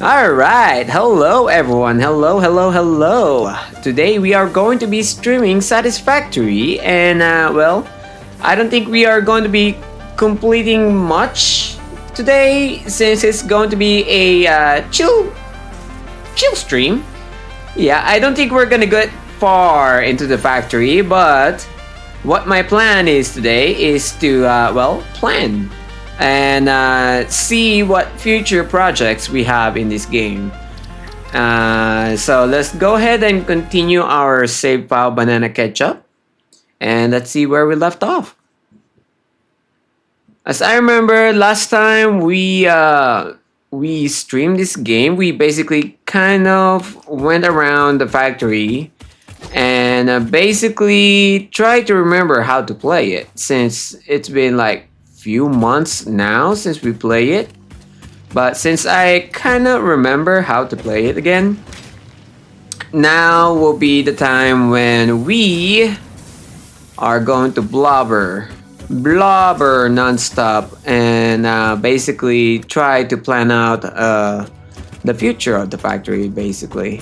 All right, hello everyone. Hello. Today we are going to be streaming Satisfactory, and I don't think we are going to be completing much today since it's going to be a chill stream. Yeah, I don't think we're gonna get far into the factory, but what my plan is today is to plan and see what future projects we have in this game. So let's go ahead and continue our save file banana ketchup, and let's see where we left off. As I remember, last time we streamed this game, we basically kind of went around the factory and basically tried to remember how to play it, since it's been like few months now since we play it. But since I kind of remember how to play it again, now will be the time when we are going to blubber nonstop and basically try to plan out the future of the factory, basically.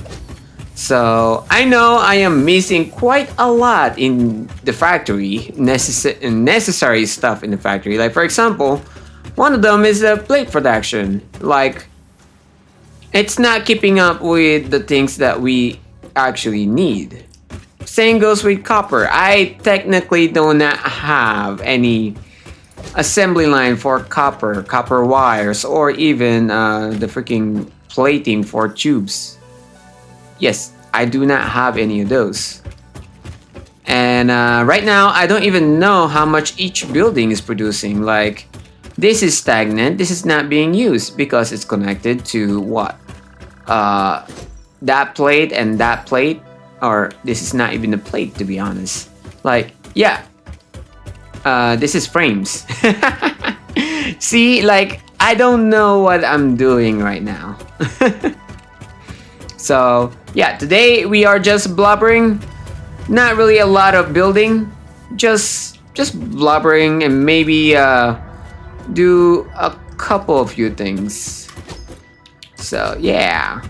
So I know I am missing quite a lot in the factory, necessary stuff in the factory. Like for example, one of them is the plate production. Like, it's not keeping up with the things that we actually need. Same goes with copper. I technically do not have any assembly line for copper wires, or even the freaking plating for tubes. Yes, I do not have any of those. And right now, I don't even know how much each building is producing. Like, this is stagnant. This is not being used because it's connected to what? That plate and that plate. Or this is not even a plate, to be honest. Like, yeah. This is frames. See, like, I don't know what I'm doing right now. So, yeah, today we are just blubbering. Not really a lot of building. Just blubbering, and maybe do a couple of few things. So, yeah.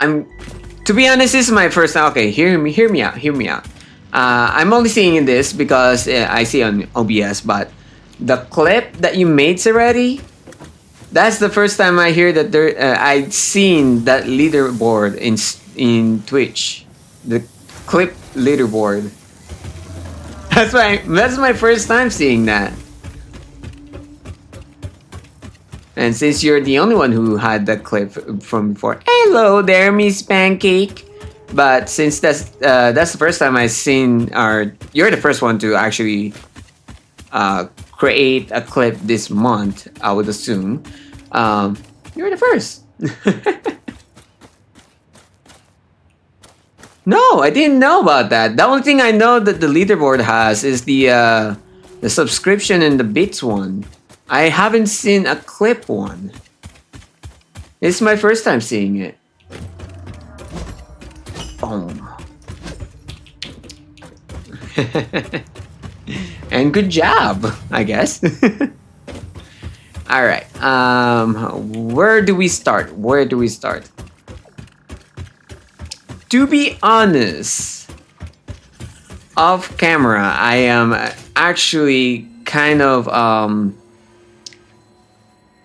To be honest, this is my first time. Okay, hear me out. I'm only seeing this because I see on OBS, but the clip that you made already, that's the first time I hear that I'd seen that leaderboard in Twitch, the clip leaderboard. That's my first time seeing that. And since you're the only one who had that clip from before, hello there, Miss Pancake. But since that's the first time I've seen, or you're the first one to actually create a clip this month, I would assume. You're the first. No, I didn't know about that. The only thing I know that the leaderboard has is the subscription and the bits one. I haven't seen a clip one. It's my first time seeing it. Boom. And good job, I guess. All right. Where do we start? To be honest, off camera, I am actually kind of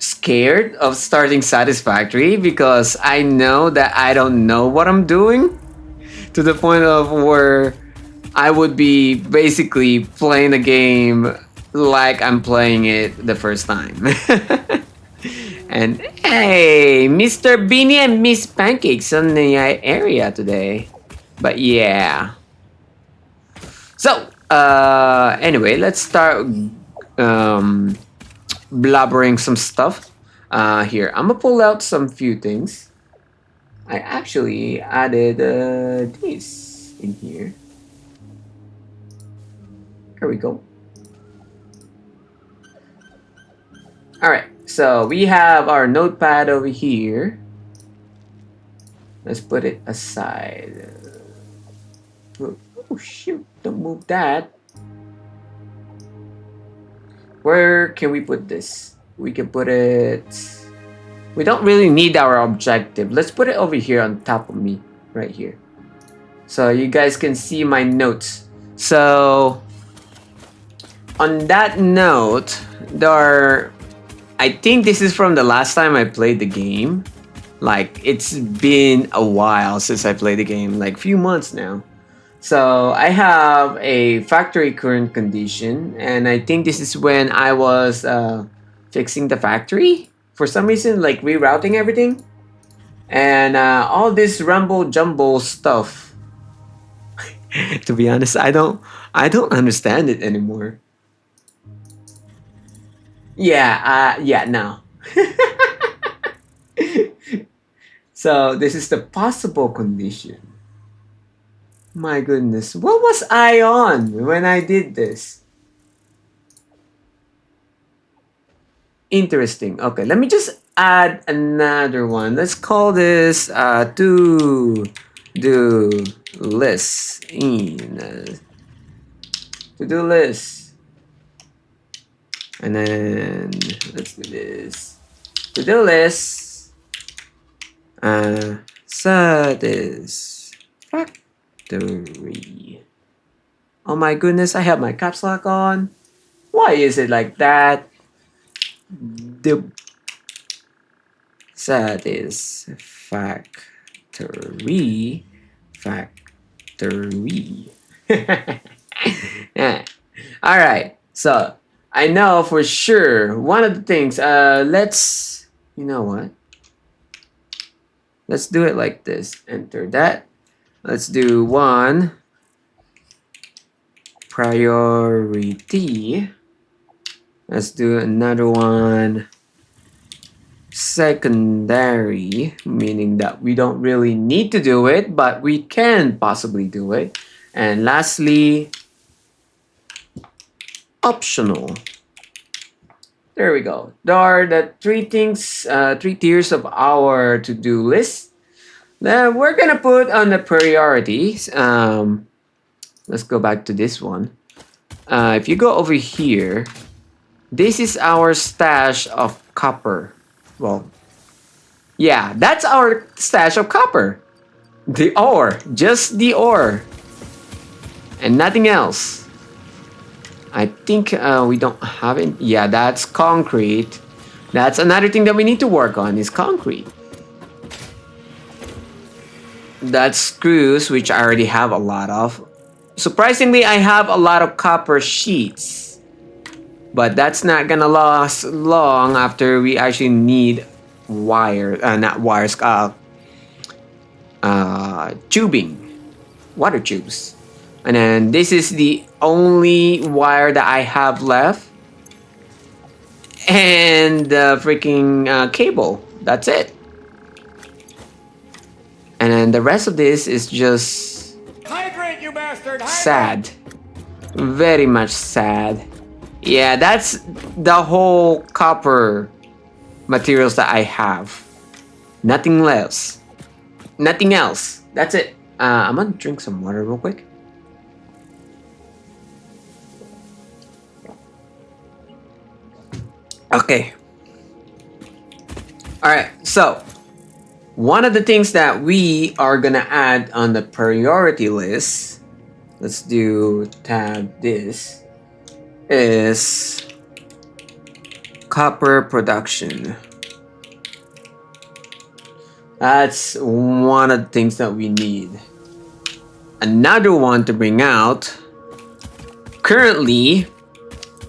scared of starting Satisfactory because I know that I don't know what I'm doing, to the point of where I would be basically playing the game like I'm playing it the first time. And hey, Mr. Beanie and Miss Pancakes on the area today. But yeah. So, anyway, let's start blubbering some stuff. Here, I'm gonna pull out some few things. I actually added this in here. Here we go. All right, so we have our notepad over here. Let's put it aside. Oh shoot, don't move that. Where can we put this? we can put it... We don't really need our objective. Let's put it over here on top of me, right here. So you guys can see my notes. So on that note, there are... I think this is from the last time I played the game. Like, it's been a while since I played the game, like few months now. So I have a factory current condition, and I think this is when I was fixing the factory for some reason, like rerouting everything, and all this rumble jumble stuff. To be honest, I don't understand it anymore. Yeah, no. So this is the possible condition. My goodness, what was I on when I did this? Interesting. Okay, let me just add another one. Let's call this to do list in to do list, and then let's do this to do list. Satisfactory. Oh my goodness, I have my caps lock on. Why is it like that? The Satisfactory. Factory. Yeah. All right. So I know for sure one of the things. Let's. You know what? Let's do it like this. Enter that. Let's do one priority. Let's do another one secondary, meaning that we don't really need to do it, but we can possibly do it. And lastly, optional. There we go. There are the three things, three tiers of our to-do list. Then we're gonna put on the priorities. Let's go back to this one. If you go over here, this is our stash of copper. Well, yeah, that's our stash of copper. The ore, just the ore, and nothing else. I think we don't have it. Yeah, that's concrete. That's another thing that we need to work on is concrete. That's screws, which I already have a lot of. Surprisingly, I have a lot of copper sheets. But that's not gonna last long after we actually need wire, not wires, tubing, water tubes. And then this is the only wire that I have left. And the freaking cable. That's it. And then the rest of this is just... Hydrate, you bastard! Hydrate! Sad. Very much sad. Yeah, that's the whole copper materials that I have. Nothing else. Nothing else. That's it. I'm gonna drink some water real quick. Okay. Alright, so one of the things that we are gonna add on the priority list, let's do tab this, is copper production. That's one of the things that we need. Another one to bring out, currently,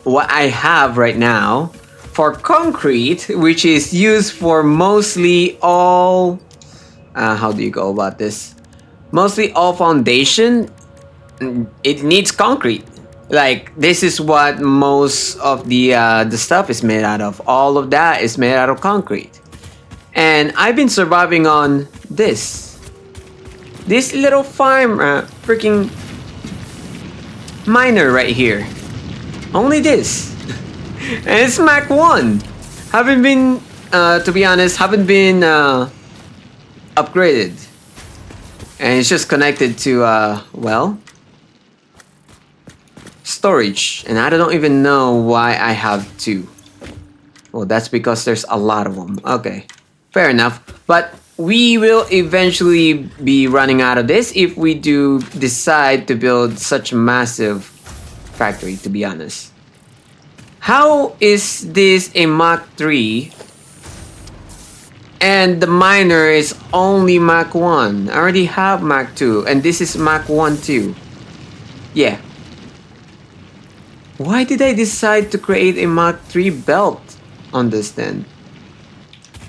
what I have right now for concrete, which is used for mostly all, how do you go about this? Mostly all foundation, it needs concrete. Like, this is what most of the stuff is made out of. All of that is made out of concrete. And I've been surviving on this little farm, freaking miner right here. Only this. And it's Mac 1. Haven't been, to be honest, haven't been upgraded. And it's just connected to, well, storage. And I don't even know why I have two. Well, that's because there's a lot of them. Okay, fair enough. But we will eventually be running out of this if we do decide to build such a massive factory, to be honest. How is this a Mach 3 and the miner is only Mach 1? I already have Mach 2 and this is Mach 1 too. Yeah. Why did I decide to create a Mach 3 belt on this then?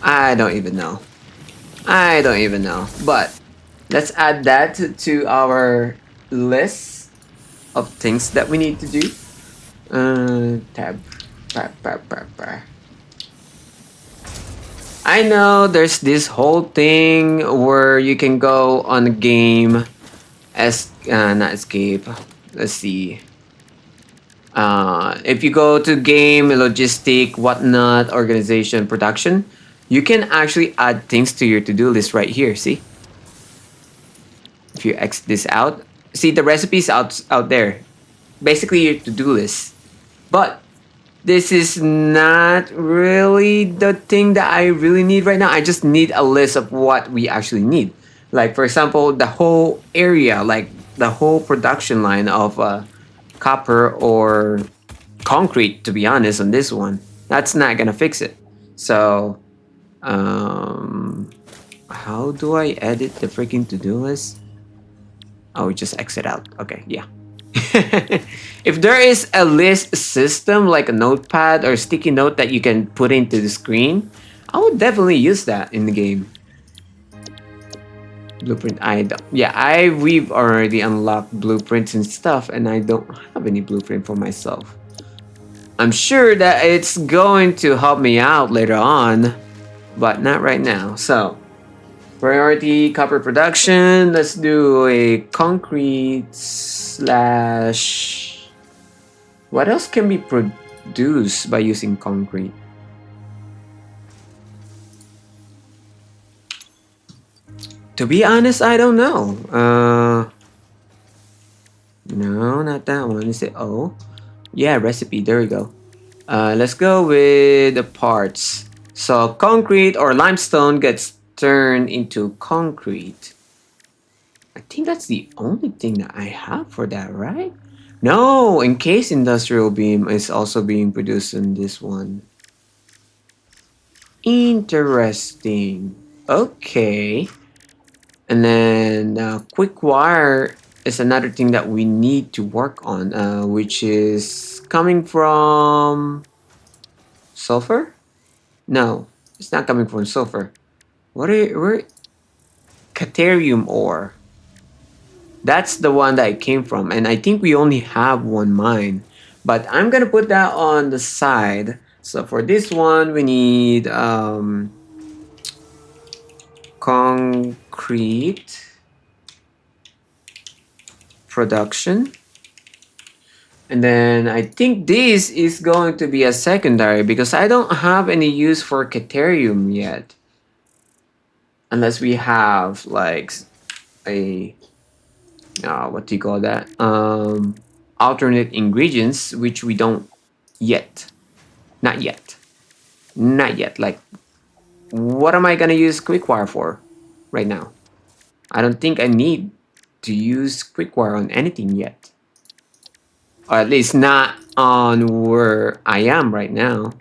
I don't even know. I don't even know. But let's add that to our list of things that we need to do. Tab. I know there's this whole thing where you can go on a game not escape. Let's see. If you go to game, logistic, whatnot, organization, production, you can actually add things to your to-do list right here. See? If you X this out, see the recipes out there. Basically your to-do list. But this is not really the thing that I really need right now. I just need a list of what we actually need. Like for example, the whole area, like the whole production line of copper or concrete, to be honest, on this one. That's not gonna fix it. So how do I edit the freaking to-do list? Oh, just exit out. Okay, yeah. If there is a list system like a notepad or sticky note that you can put into the screen, I would definitely use that in the game. Blueprint, I don't. Yeah, we've already unlocked blueprints and stuff, and I don't have any blueprint for myself. I'm sure that it's going to help me out later on, but not right now. So, priority copper production. Let's do a concrete slash. What else can be produced by using concrete? To be honest, I don't know. No, not that one. Is it O? Yeah, recipe. There we go. Let's go with the parts. So concrete or limestone gets turned into concrete. I think that's the only thing that I have for that, right? No, encased industrial beam is also being produced in this one. Interesting. Okay. And then quick wire is another thing that we need to work on, which is coming from sulfur? No, it's not coming from sulfur. Where? Caterium ore. That's the one that it came from, and I think we only have one mine. But I'm gonna put that on the side. So for this one, we need concrete production. And then I think this is going to be a secondary because I don't have any use for Caterium yet. Unless we have like a what do you call that? Alternate ingredients, which we don't yet. Not yet. Not yet. Like, what am I gonna use Quickwire for right now? I don't think I need to use Quickwire on anything yet. Or at least not on where I am right now.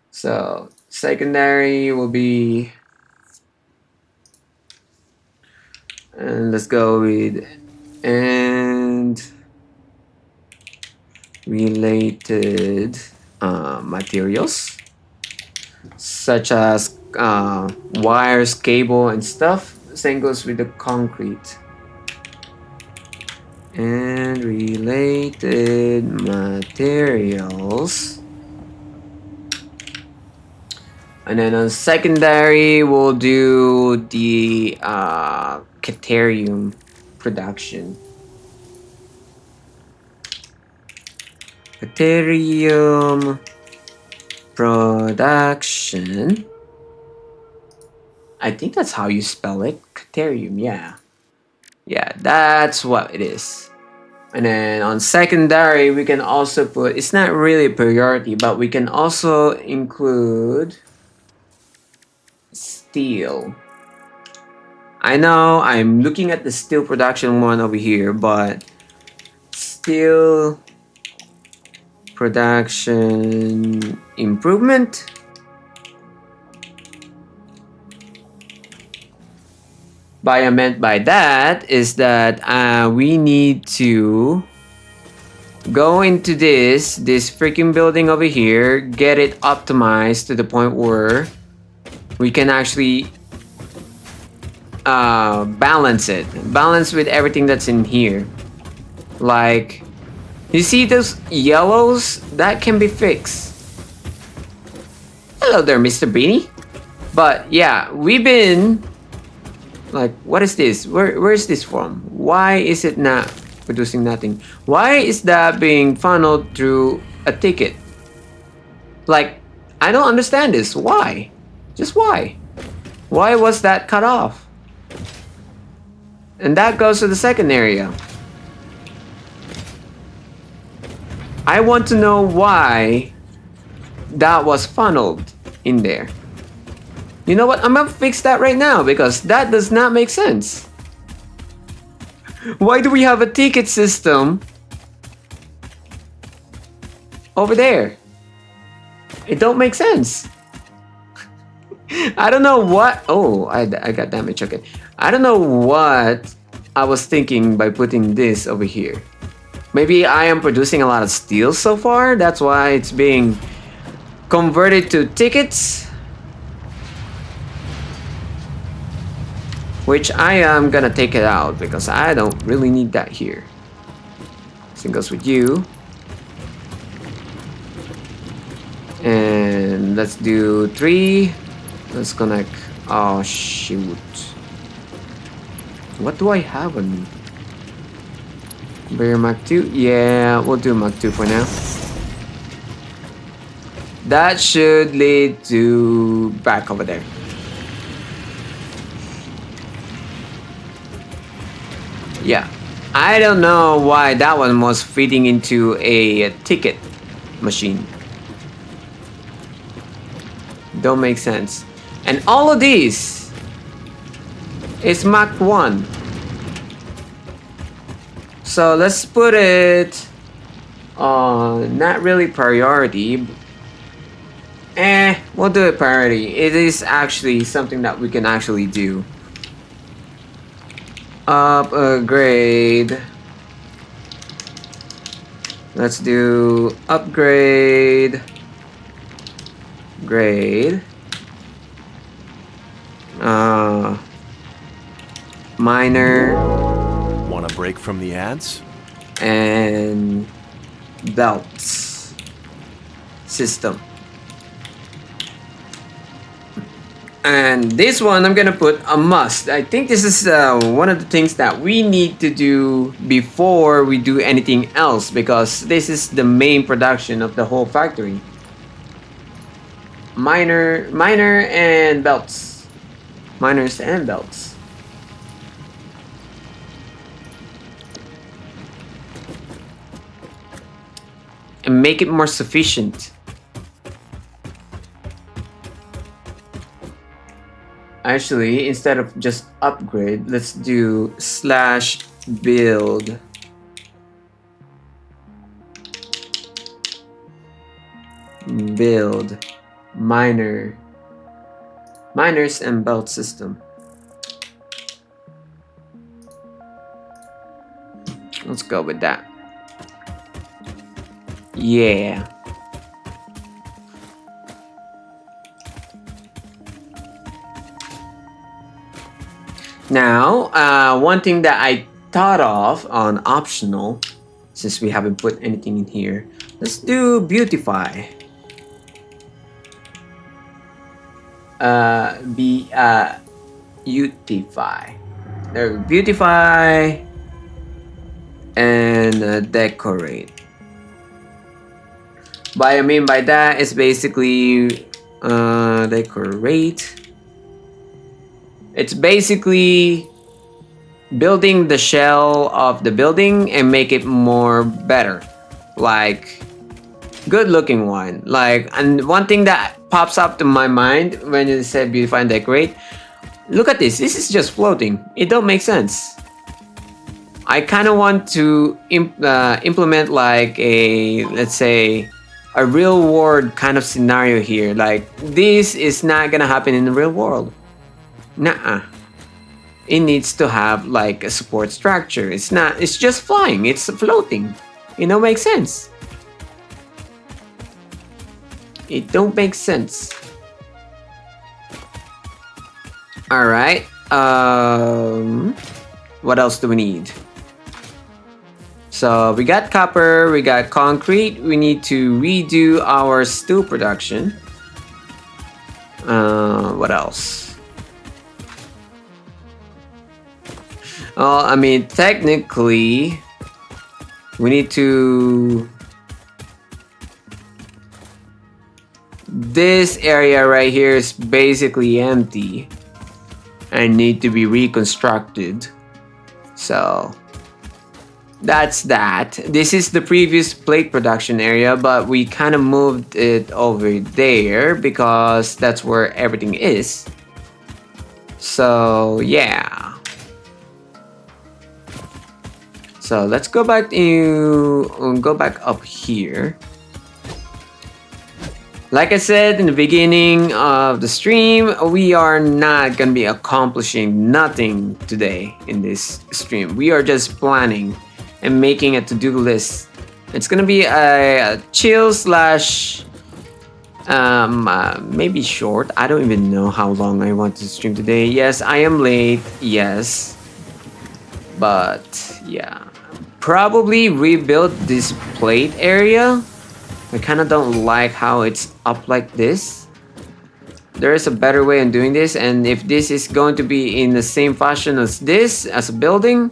So, secondary will be... And let's go with... And... related materials such as wires, cable, and stuff. Same goes with the concrete. And related materials. And then on secondary, we'll do the Caterium production. Caterium production. I think that's how you spell it. Caterium, yeah. Yeah, that's what it is. And then on secondary, we can also put, it's not really a priority, but we can also include steel. I know I'm looking at the steel production one over here, but steel production improvement. What I meant by that is that we need to go into this freaking building over here, get it optimized to the point where we can actually balance with everything that's in here. Like, you see those yellows? That can be fixed. Hello there, Mr. Beanie. But yeah, we've been like, what is this? Where is this from? Why is it not producing nothing? Why is that being funneled through a ticket? Like, I don't understand this. Why? Just why? Why was that cut off? And that goes to the second area. I want to know why that was funneled in there. You know what? I'm gonna fix that right now because that does not make sense. Why do we have a ticket system over there? It don't make sense. I don't know what. Oh, I got damage. Okay. I don't know what I was thinking by putting this over here. Maybe I am producing a lot of steel so far. That's why it's being converted to tickets. Which I am gonna take it out because I don't really need that here. Same goes with you. And let's do 3. Let's connect. Oh shoot. What do I have on me? Bear Mach 2? Yeah, we'll do Mach 2 for now. That should lead to back over there. Yeah, I don't know why that one was feeding into a ticket machine. Don't make sense. And all of these is Mach 1. So let's put it on not really priority. We'll do it priority. It is actually something that we can actually do. Upgrade. Let's do upgrade. Grade. Minor. Want a break from the ads? And belts. System. And this one I'm gonna put a must. I think this is one of the things that we need to do before we do anything else because this is the main production of the whole factory. Minor and belts. Minors and belts. And make it more sufficient. Actually, instead of just upgrade, let's do /build. Build minors and belt system. Let's go with that. Yeah. Now, one thing that I thought of on optional, since we haven't put anything in here, let's do beautify. Beautify. There, beautify and decorate. What I mean by that is basically decorate. It's basically building the shell of the building and make it more better, like good looking one. Like, and one thing that pops up to my mind when you said beautify and decorate, look at this. This is just floating. It don't make sense. I kind of want to implement like a, let's say, a real world kind of scenario here. Like, this is not gonna happen in the real world. Nuh-uh. It needs to have like a support structure. It's not. It's just flying. It's floating. It don't make sense. It don't make sense. All right. What else do we need? So we got copper, we got concrete. We need to redo our steel production. What else? Oh, I mean, technically, we need to. This area right here is basically empty and need to be reconstructed. So that's that. This is the previous plate production area, but we kind of moved it over there because that's where everything is. So yeah. So let's go back up here. Like I said in the beginning of the stream, we are not gonna be accomplishing nothing today in this stream. We are just planning and making a to-do list. It's gonna be a chill slash maybe short. I don't even know how long I want to stream today. Yes, I am late. Yes, but yeah, probably rebuild this plate area. I kind of don't like how it's up like this. There is a better way in doing this, and if this is going to be in the same fashion as this, as a building,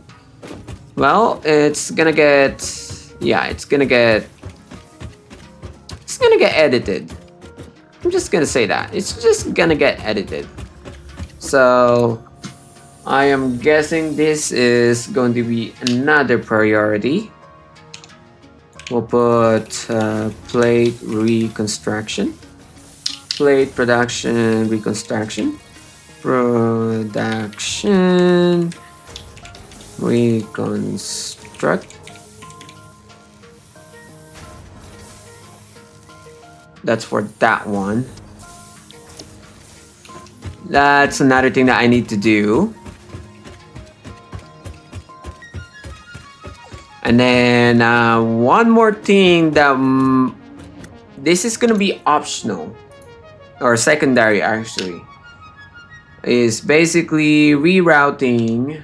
well, it's gonna get, yeah, it's gonna get edited. I'm just gonna say that. It's just gonna get edited. So I am guessing this is going to be another priority. We'll put plate reconstruction, plate production, reconstruction, reconstruct. That's for that one. That's another thing that I need to do. And then one more thing that this is gonna be optional or secondary actually, is basically rerouting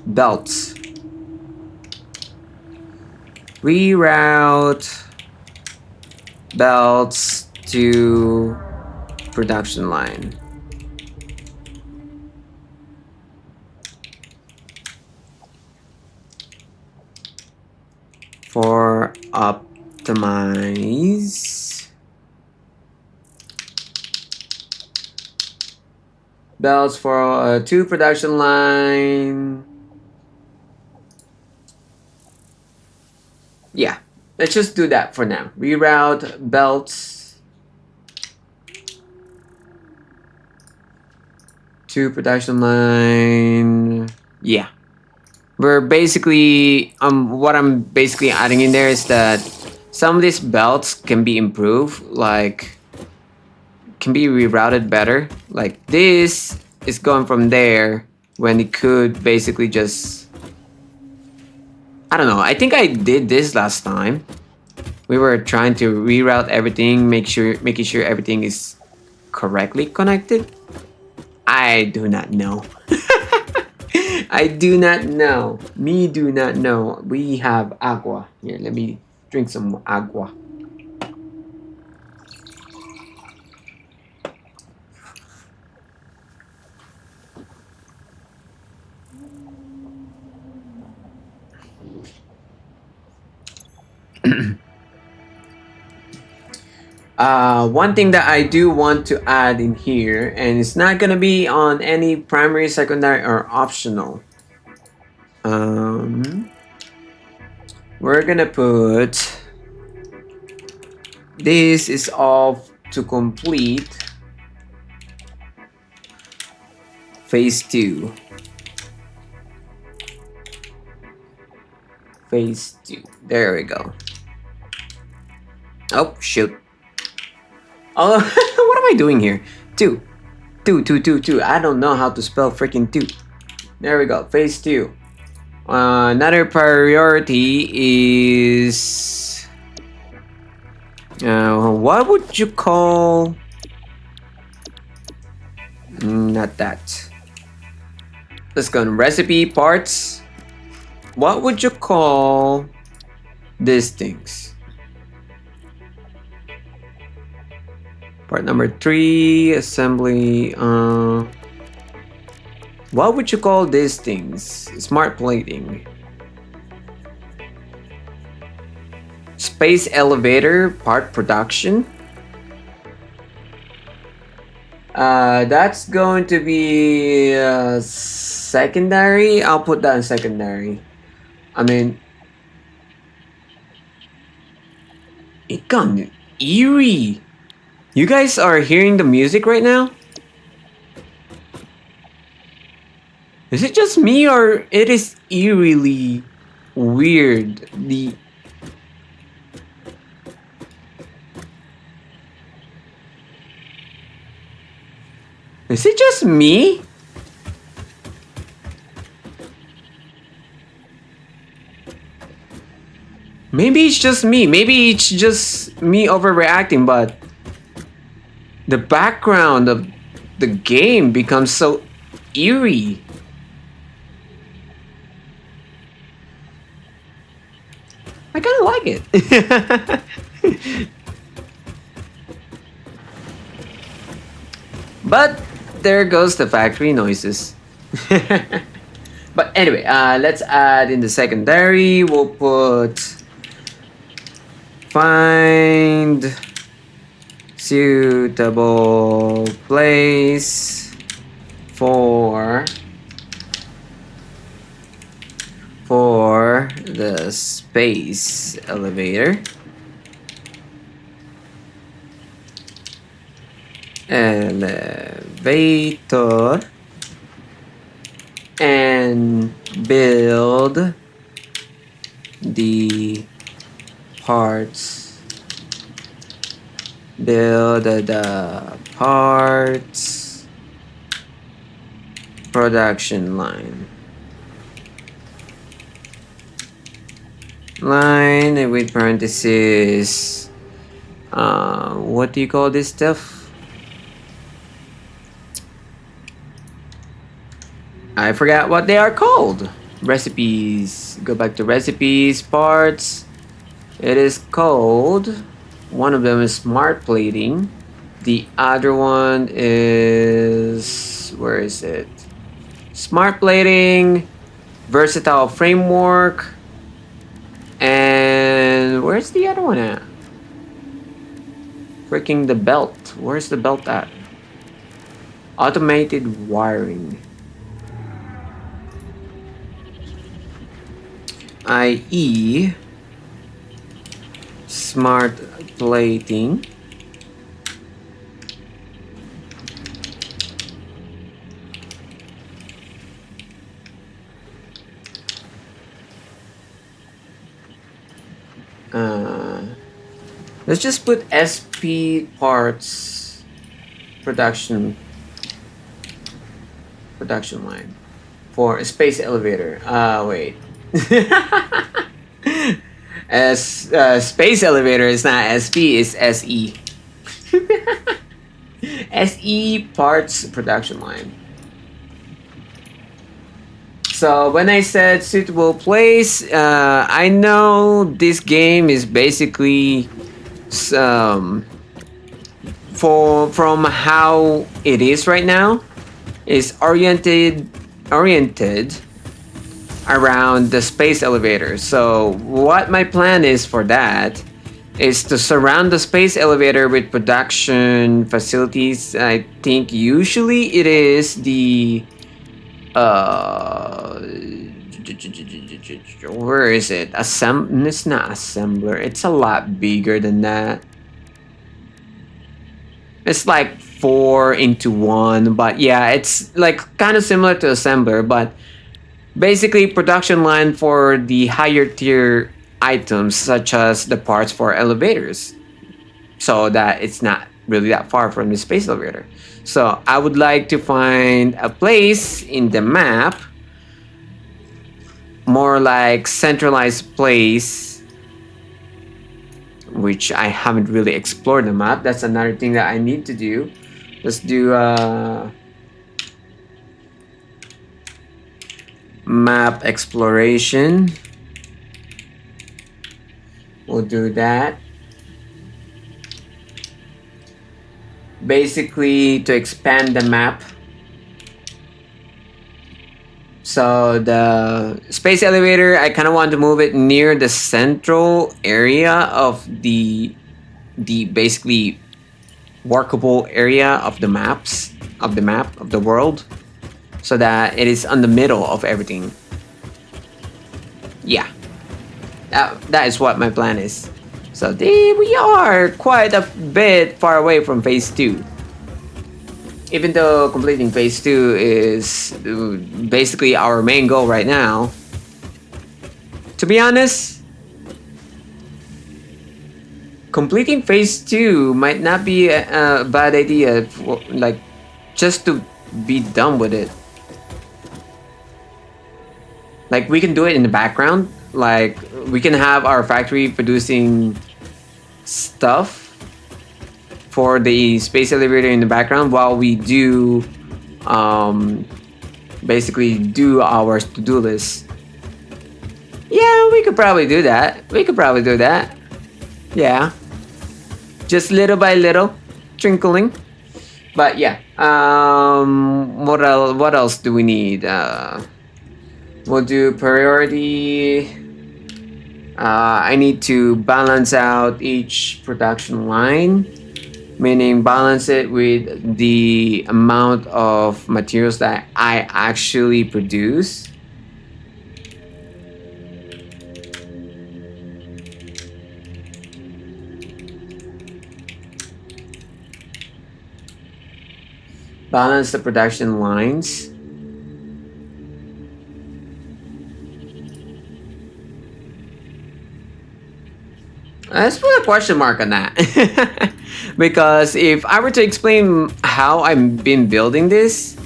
belts. Reroute belts to production line. For optimize belts for two production line. Yeah, let's just do that for now. Reroute belts to production line. Yeah. We're basically what I'm basically adding in there is that some of these belts can be improved, like can be rerouted better. Like this is going from there when it could basically just, I don't know. I think I did this last time. We were trying to reroute everything, making sure everything is correctly connected. I do not know. I do not know. Me do not know. We have agua. Here, let me drink some agua. One thing that I do want to add in here, and it's not gonna be on any primary, secondary, or optional. We're gonna put this is all to complete phase 2. Phase 2. There we go. Oh, shoot. Oh, what am I doing here? 2. 2, 2, 2, 2. I don't know how to spell freaking 2. There we go. Phase 2. Another priority is... what would you call... Not that. Let's go on recipe parts. What would you call these things? Part number 3, assembly. What would you call these things? Smart plating. Space elevator part production. That's going to be secondary. I'll put that in secondary. I mean, it got eerie. You guys are hearing the music right now? Is it just me or it is eerily weird? Is it just me? Maybe it's just me. Maybe it's just me overreacting, but the background of the game becomes so eerie. I kind of like it. But there goes the factory noises. But anyway, let's add in the secondary. We'll put find suitable place for the space elevator. Elevator and build the parts. Build the parts production line. Line with parentheses. What do you call this stuff? I forgot what they are called. Recipes. Go back to recipes, parts. It is called, one of them is smart plating. The other one is, where is it? Smart plating, versatile framework, and where's the other one at? Freaking the belt. Where's the belt at? Automated wiring. i.e. smart plating. Let's just put SP parts production line for a space elevator. Wait. Space elevator is not SP, it's SE. SE parts production line. So when I said suitable place, I know this game is basically from how it is right now, is oriented around the space elevator. So what my plan is for that is to surround the space elevator with production facilities. I think usually it is the where is it? It's not assembler. It's a lot bigger than that. It's like 4 into 1, but yeah, it's like kind of similar to assembler, but basically production line for the higher tier items such as the parts for elevators, so that it's not really that far from the space elevator. So I would like to find a place in the map, more like centralized place, which I haven't really explored the map. That's another thing that I need to do. Let's do map exploration. We'll do that. Basically to expand the map. So the space elevator, I kind of want to move it near the central area of the basically workable area of the maps of the map of the world, so that it is on the middle of everything. Yeah, that is what my plan is. So there we are, quite a bit far away from phase 2. Even though completing phase 2 is basically our main goal right now, to be honest, completing phase 2 might not be a bad idea, like just to be done with it. Like we can do it in the background, like we can have our factory producing stuff for the space elevator in the background while we do basically do our to-do list. Yeah, we could probably do that. Yeah, just little by little, trinkling. But yeah, what else do we need? We'll do priority. I need to balance out each production line, meaning balance it with the amount of materials that I actually produce. Balance the production lines. Let's put a question mark on that. Because if I were to explain how I've been building this,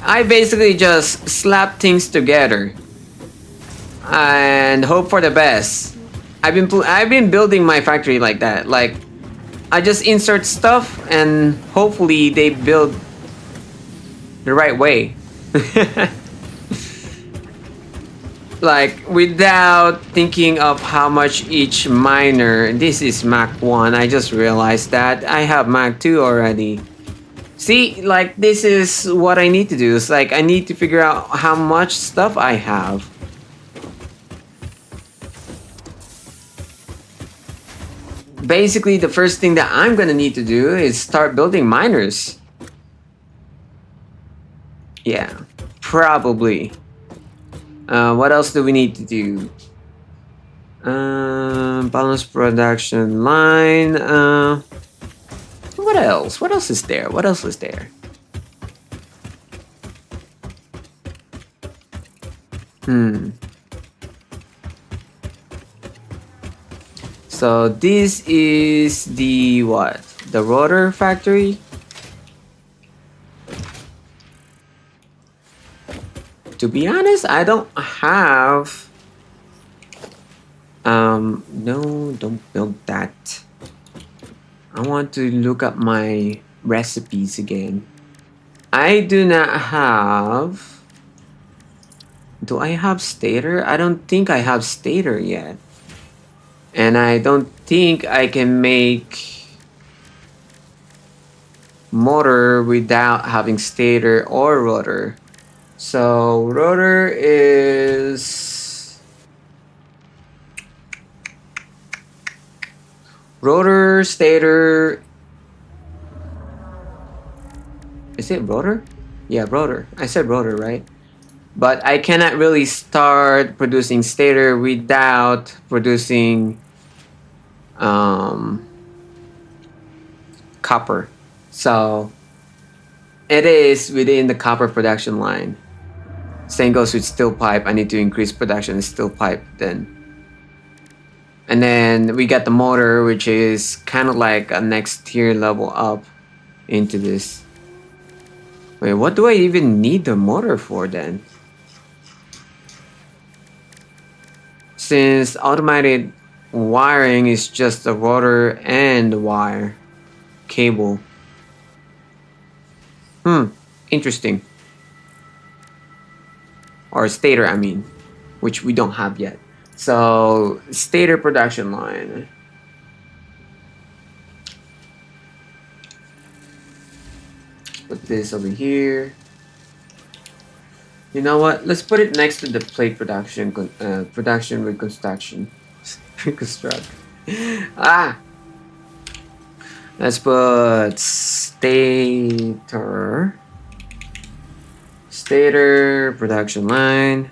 I basically just slap things together and hope for the best. I've been building my factory like that. Like I just insert stuff and hopefully they build the right way. Like without thinking of how much each miner. This is Mac 1. I just realized that I have Mac 2 already. See, like this is what I need to do. It's like I need to figure out how much stuff I have. Basically, the first thing that I'm gonna need to do is start building miners. Yeah, probably. What else do we need to do? Balance production line. What else? What else is there? What else is there? So this is the what? The rotor factory? To be honest, I don't have... no, don't build that. I want to look up my recipes again. I do not have... Do I have stator? I don't think I have stator yet. And I don't think I can make motor without having stator or rotor. So rotor is Rotor, stator. Is it rotor? Yeah, rotor. I said rotor, right? But I cannot really start producing stator without producing copper. So it is within the copper production line. Same goes with steel pipe. I need to increase production in steel pipe then. And then we got the motor, which is kind of like a next tier level up into this. Wait, what do I even need the motor for then? Since automated wiring is just the rotor and the wire cable. Interesting. Or stator, I mean, which we don't have yet. So stator production line. Put this over here. You know what? Let's put it next to the plate production. Production reconstruction. Reconstruct. Ah. Let's put stator. Stator production line.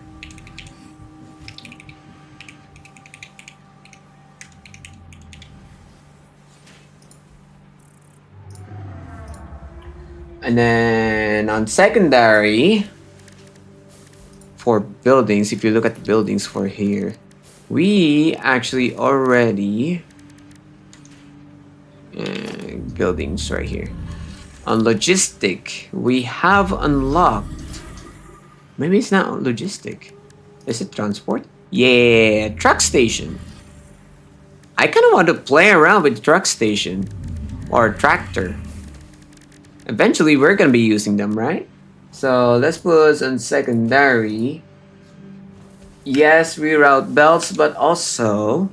And then on secondary, for buildings, if you look at the buildings for here, we actually already buildings right here. On logistic, we have unlocked. Maybe it's not logistic. Is it transport? Yeah, truck station. I kind of want to play around with truck station or tractor. Eventually, we're gonna be using them, right? So let's put on secondary. Yes, reroute belts, but also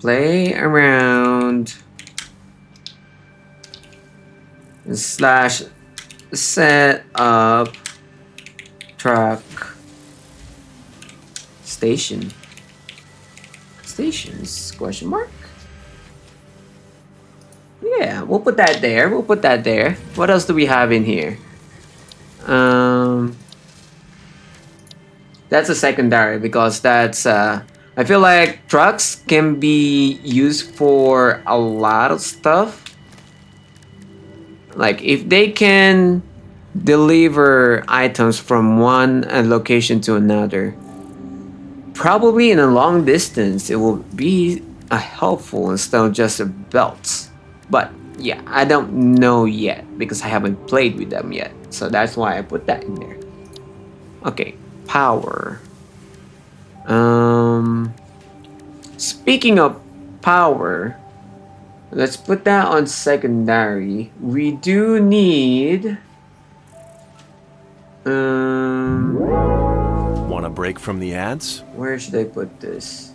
play around slash set up truck station. Stations, question mark? Yeah, we'll put that there. We'll put that there. What else do we have in here? That's a secondary because that's I feel like trucks can be used for a lot of stuff. Like if they can deliver items from one location to another, probably in a long distance, it will be helpful instead of just belts. But yeah, I don't know yet because I haven't played with them yet. So that's why I put that in there. Okay, power. Speaking of power, let's put that on secondary. We do need Want a break from the ads? where should I put this?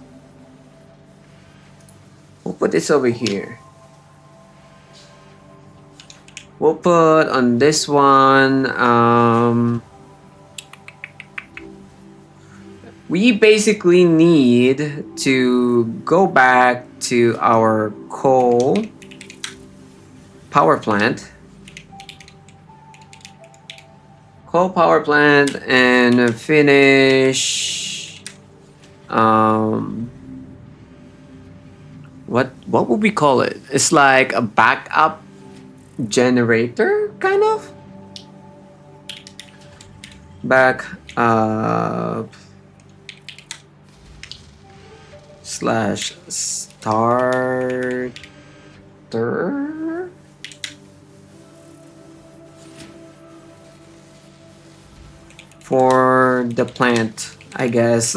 We'll put this over here. We'll put on this one we basically need to go back to our coal power plant. Coal power plant and finish what would we call it? It's like a backup generator, kind of. Back up slash starter for the plant, I guess.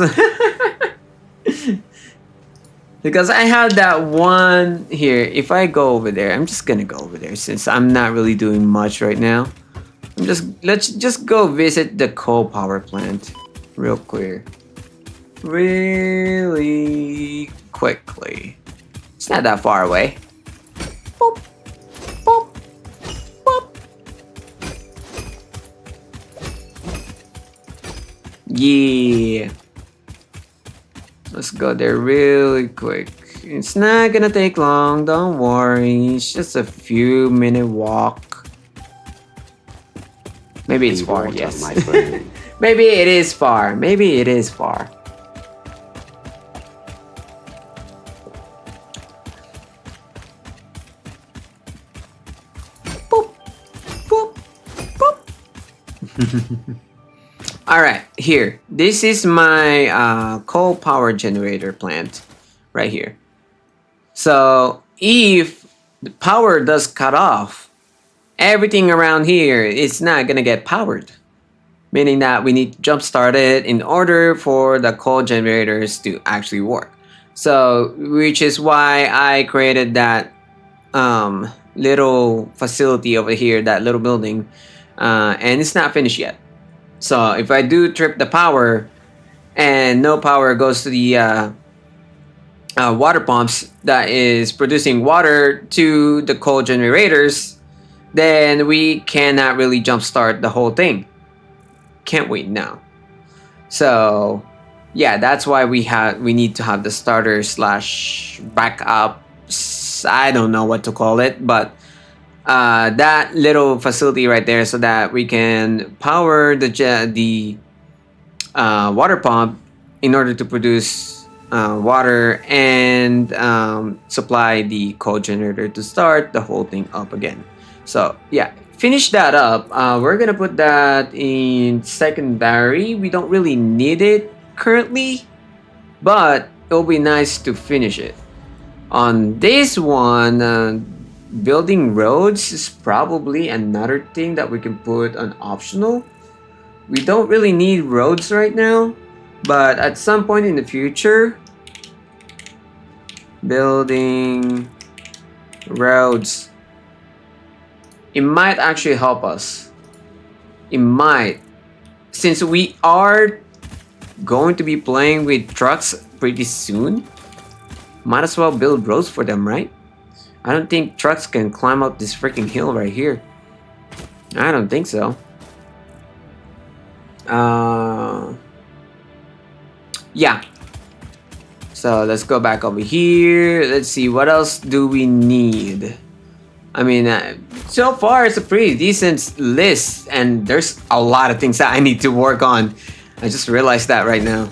Because I have that one here. If I go over there, I'm just gonna go over there since I'm not really doing much right now. Let's just go visit the coal power plant real quick. Really quickly. It's not that far away. Boop, boop, boop. Yeah. Let's go there really quick. It's not gonna take long, don't worry. It's just a few minute walk. Maybe it's far, Water, yes. my friend. Maybe it is far. Maybe it is far. Boop, boop, boop. All right, here. This is my coal power generator plant right here. So if the power does cut off, everything around here is not gonna get powered, meaning that we need to jump start it in order for the coal generators to actually work. So, which is why I created that little facility over here, that little building, and it's not finished yet. So if I do trip the power and no power goes to the water pumps that is producing water to the coal generators, then we cannot really jumpstart the whole thing. Can't we now? So yeah, that's why we need to have the starter slash backup. I don't know what to call it, but that little facility right there, so that we can power the water pump in order to produce water and supply the coal generator to start the whole thing up again. So yeah, finish that up. We're gonna put that in secondary. We don't really need it currently, but it'll be nice to finish it. On this one, building roads is probably another thing that we can put on optional. We don't really need roads right now, but at some point in the future, building roads, it might actually help us. It might, since we are going to be playing with trucks pretty soon. Might as well build roads for them, right? I don't think trucks can climb up this freaking hill right here. I don't think so. Yeah. So let's go back over here. Let's see, what else do we need? I mean, so far it's a pretty decent list, and there's a lot of things that I need to work on. I just realized that right now.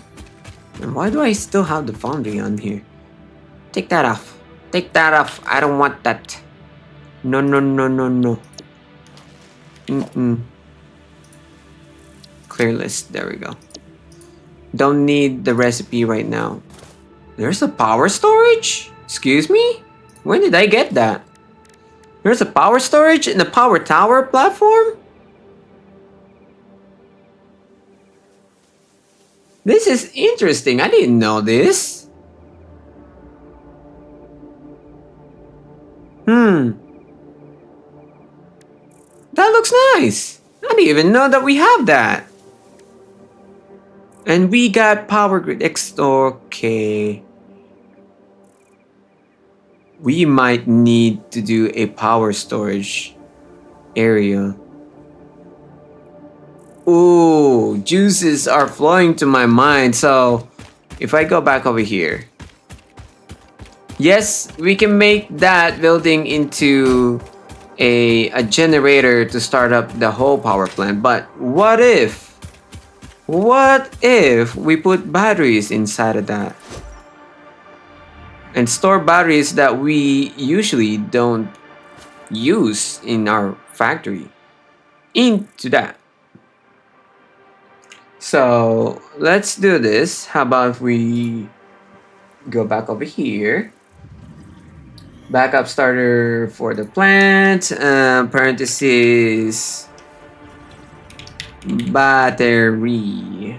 And why do I still have the foundry on here? Take that off. Take that off. I don't want that. No, no, no, no, no. Clear list. There we go. Don't need the recipe right now. There's a power storage? Excuse me? When did I get that? There's a power storage in the power tower platform? This is interesting. I didn't know this. That looks nice. I didn't even know that we have that. And we got power grid okay. We might need to do a power storage area. Ooh, juices are flowing to my mind. So if I go back over here, yes, we can make that building into a generator to start up the whole power plant. But what if we put batteries inside of that and store batteries that we usually don't use in our factory into that? So let's do this. How about if we go back over here? Backup starter for the plant, parentheses, battery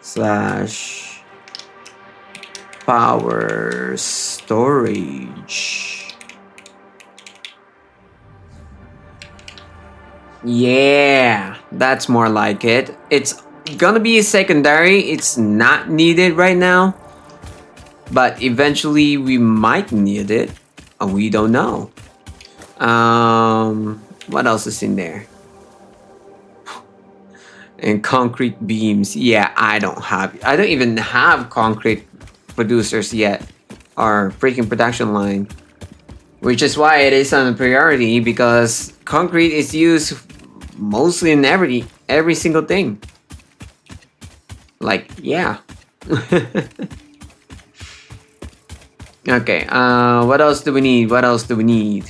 slash power storage. Yeah, that's more like it. It's gonna be a secondary. It's not needed right now, but eventually we might need it. We don't know. What else is in there? And concrete beams. Yeah, I don't even have concrete producers yet, or freaking production line. Which is why it is on a priority, because concrete is used mostly in every single thing. Like, yeah. Okay, what else do we need? What else do we need?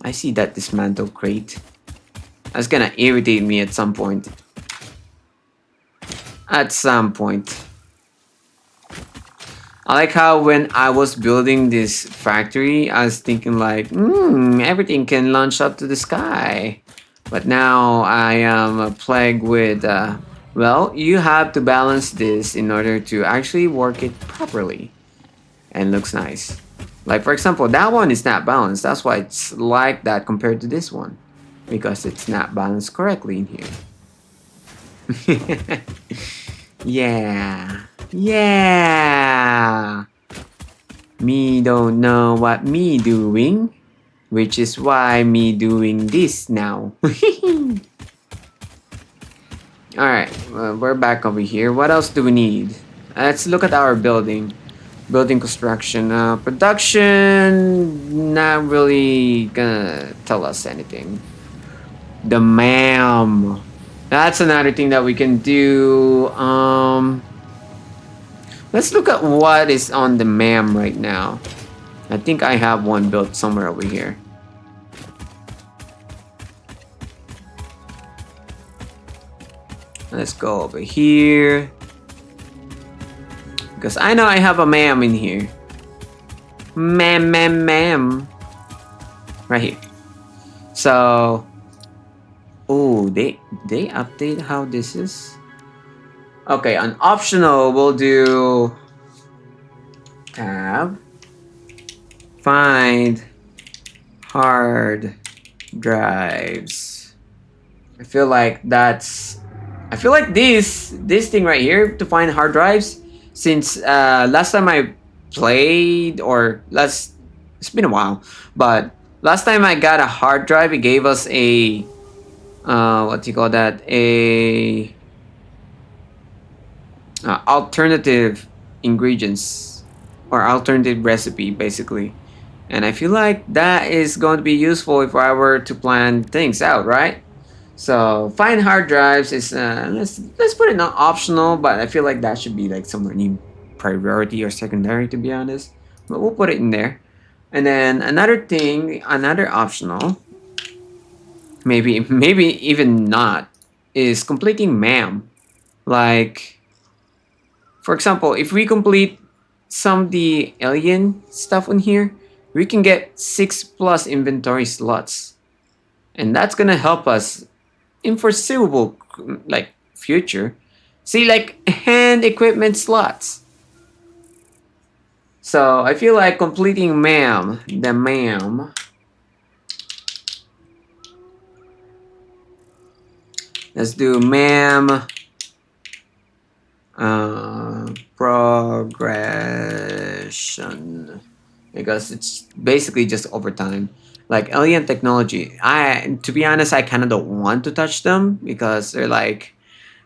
I see that dismantle crate. That's gonna irritate me at some point. At some point. I like how when I was building this factory, I was thinking like, everything can launch up to the sky. But now I am plagued with, well, you have to balance this in order to actually work it properly. And looks nice. Like, for example, that one is not balanced. That's why it's like that compared to this one. Because it's not balanced correctly in here. Yeah. Yeah. Me don't know what me doing. Which is why me doing this now. Alright, we're back over here. What else do we need? Let's look at our building. Building construction. Production, not really gonna tell us anything. The MAM. That's another thing that we can do. Let's look at what is on the MAM right now. I think I have one built somewhere over here. Let's go over here. Because I know I have a MAM in here. MAM. Right here. So, oh, they update how this is. Okay, on optional, we'll do tab, find hard drives. I feel like this thing right here to find hard drives, since last time I played, it's been a while, but last time I got a hard drive, it gave us a what do you call that, a alternative ingredients or alternative recipe basically. And I feel like that is going to be useful if I were to plan things out, right? So find hard drives is let's put it on optional, but I feel like that should be like somewhere in priority or secondary, to be honest. But we'll put it in there. And then another thing, another optional, maybe even not, is completing MAM. Like, for example, if we complete some of the alien stuff in here, we can get 6+ inventory slots. And that's gonna help us in foreseeable like future. See, like hand equipment slots. So I feel like completing the MAM. Let's do MAM progression, because it's basically just over time. Like alien technology, to be honest, I kind of don't want to touch them because they're like,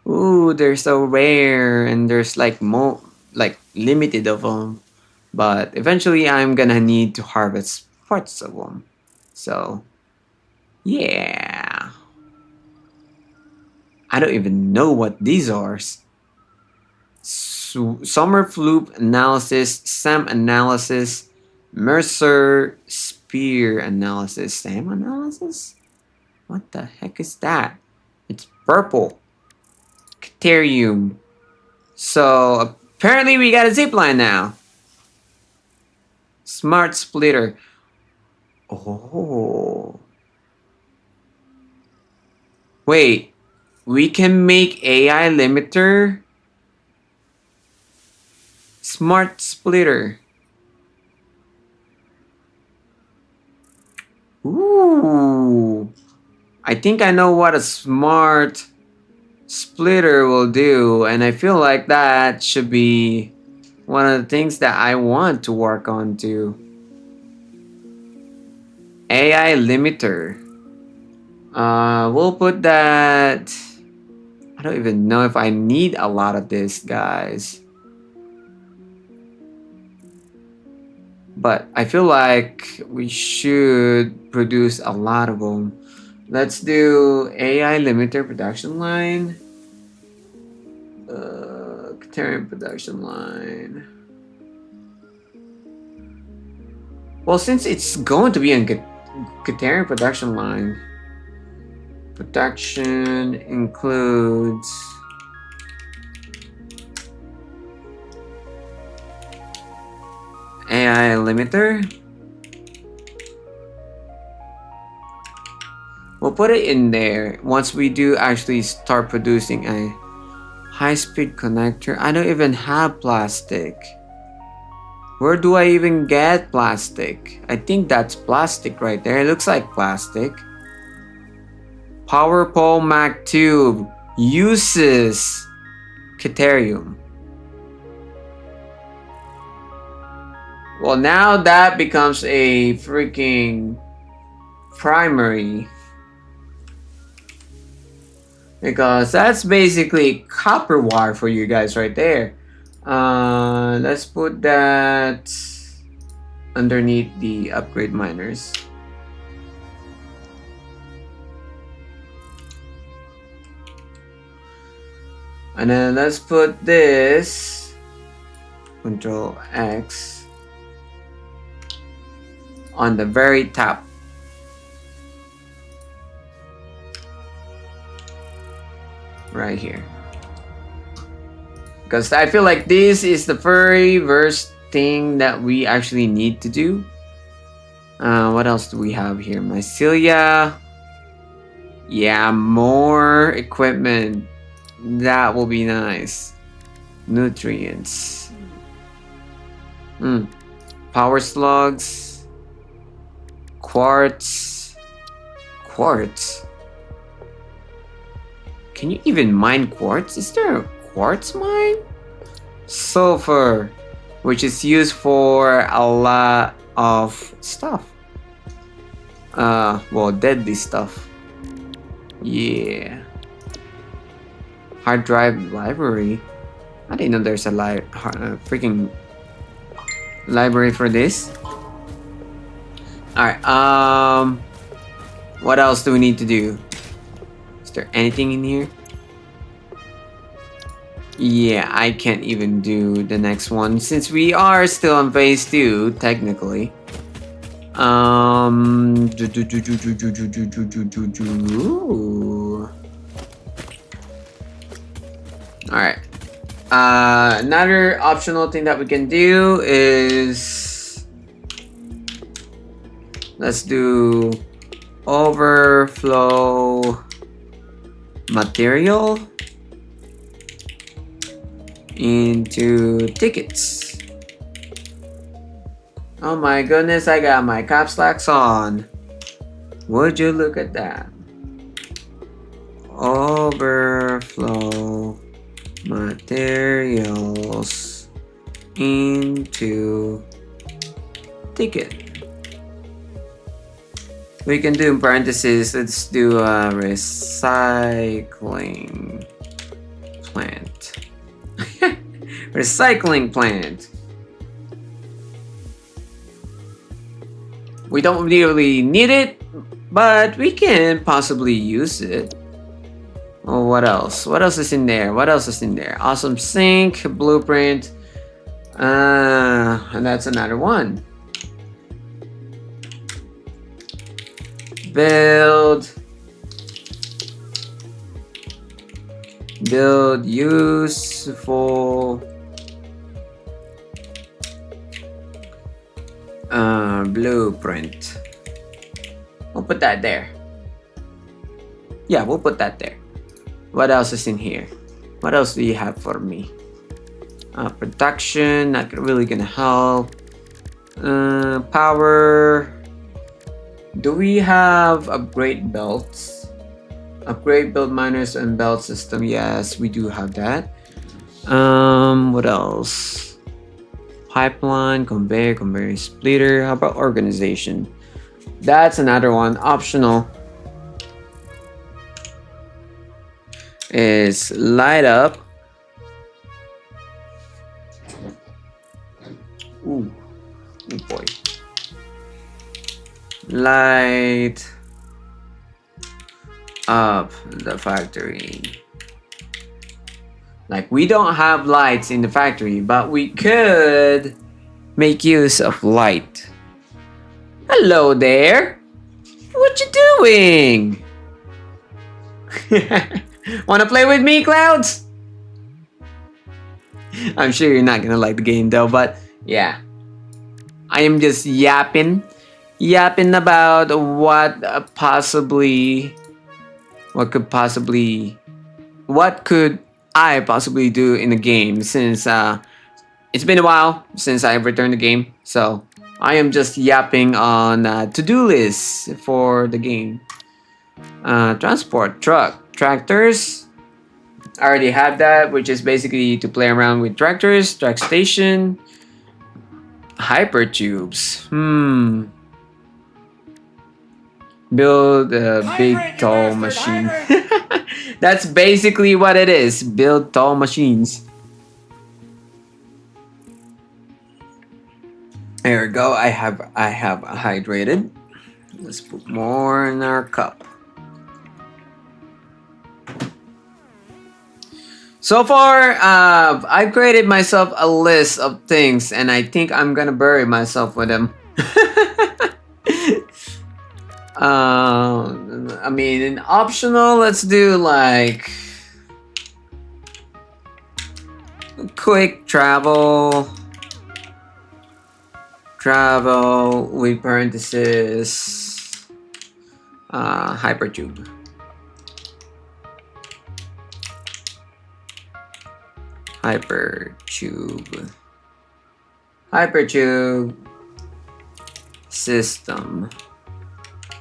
ooh, they're so rare and there's like limited of them. But eventually, I'm gonna need to harvest parts of them. So, yeah. I don't even know what these are. Summer Floop analysis, SAM analysis, Mercer Spear analysis. SAM analysis? What the heck is that? It's purple. Caterium. So apparently we got a zipline now. Smart splitter. Oh. Wait. We can make AI limiter. Smart splitter. Ooh. I think I know what a smart splitter will do, and I feel like that should be one of the things that I want to work on too. AI limiter. We'll put that. I don't even know if I need a lot of this, guys. But I feel like we should produce a lot of them. Let's do AI limiter production line. Caterian production line. Well, since it's going to be a Caterian production line, production includes AI limiter. We'll put it in there once we do actually start producing a high-speed connector. I don't even have plastic. Where do I even get plastic? I think that's plastic right there. It looks like plastic. Power pole Mac tube uses Caterium. Well, now that becomes a freaking primary. Because that's basically copper wire for you guys right there. Let's put that underneath the upgrade miners. And then let's put this Control X on the very top. Right here. Because I feel like this is the very first thing that we actually need to do. What else do we have here? Mycelia. Yeah, more equipment. That will be nice. Nutrients. Power slugs. Quartz. Quartz. Can you even mine quartz? Is there a quartz mine? Sulfur, which is used for a lot of stuff. Well, deadly stuff. Yeah. Hard drive library. I didn't know there's a freaking library for this. Alright, what else do we need to do? Is there anything in here? Yeah, I can't even do the next one since we are still on phase 2, technically. Alright. Another optional thing that we can do is let's do overflow material into tickets. Oh my goodness, I got my caps locks on. Would you look at that? Overflow materials into ticket. We can do in parentheses, let's do a recycling plant. Recycling plant. We don't really need it, but we can possibly use it. Oh, what else? What else is in there? What else is in there? Awesome sink, blueprint. And that's another one. Build useful blueprint. We'll put that there. Yeah, we'll put that there. What else is in here? What else do you have for me? Production, not really gonna help. Power. Do we have upgrade belts? Upgrade build miners and belt system. Yes, we do have that. What else? Pipeline, conveyor splitter. How about organization? That's another one, optional. is light up. Ooh, oh boy. Light up the factory. Like, we don't have lights in the factory, but we could make use of light. Hello there. What you doing? Wanna play with me, Clouds? I'm sure you're not gonna like the game though, but yeah. I am just yapping about what could I possibly do in the game, since it's been a while since I've returned the game. So I am just yapping on to-do lists for the game. Transport tractors. I already have that, which is basically to play around with tractors. Track station. Hypertubes. Build a big tall machine. That's basically what it is. Build tall machines. There we go. I have hydrated. Let's put more in our cup. So far, I've created myself a list of things, and I think I'm gonna bury myself with them. I mean, in optional, let's do like quick travel with parenthesis hypertube. Hypertube system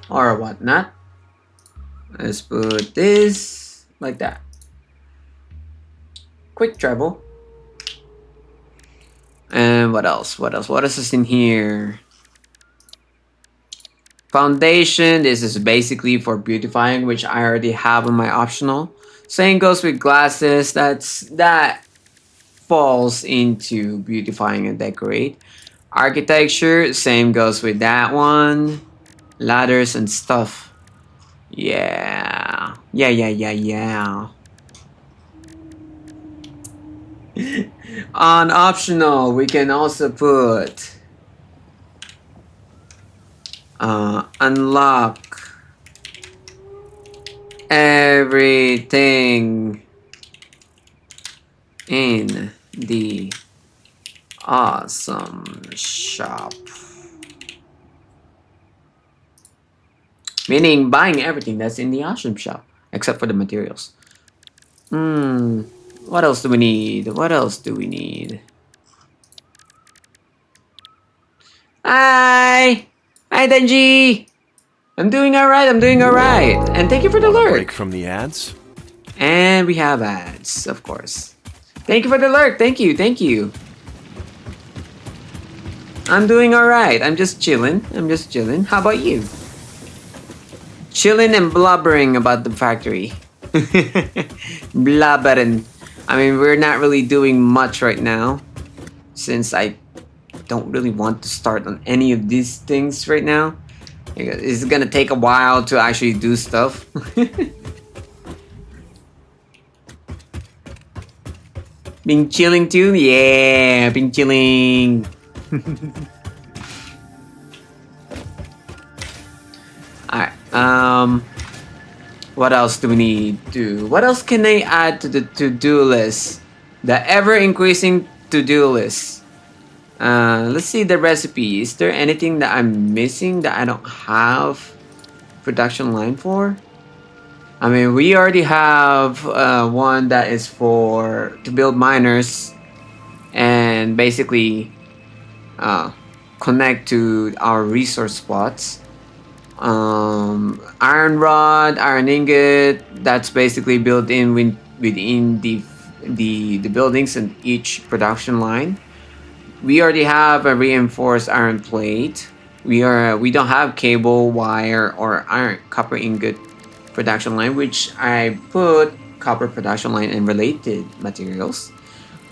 or whatnot. Let's put this like that. Quick travel. And what else? What else is in here? Foundation. This is basically for beautifying, which I already have on my optional. Same goes with glasses. That falls into beautifying and decorate. Architecture, same goes with that one. Ladders and stuff. Yeah. On optional, we can also put unlock everything in the awesome shop. Meaning buying everything that's in the awesome shop, except for the materials. What else do we need? Hi, Denji. I'm doing alright. And thank you for the alert. Break from the ads. And we have ads, of course. Thank you for the alert. Thank you. I'm doing alright. I'm just chilling. How about you? Chilling and blubbering about the factory. Blubbering. I mean, we're not really doing much right now, since I don't really want to start on any of these things right now. It's gonna take a while to actually do stuff. Been chilling too? Yeah, been chilling. Alright, what else do we need to do? What else can I add to the to-do list? The ever-increasing to-do list. Let's see the recipe. Is there anything that I'm missing that I don't have production line for? I mean, we already have one that is to build miners and basically connect to our resource spots. Iron rod, iron ingot, that's basically built in within the buildings and each production line. We already have a reinforced iron plate. We don't have cable, wire, or iron copper ingot production line, which I put copper production line and related materials.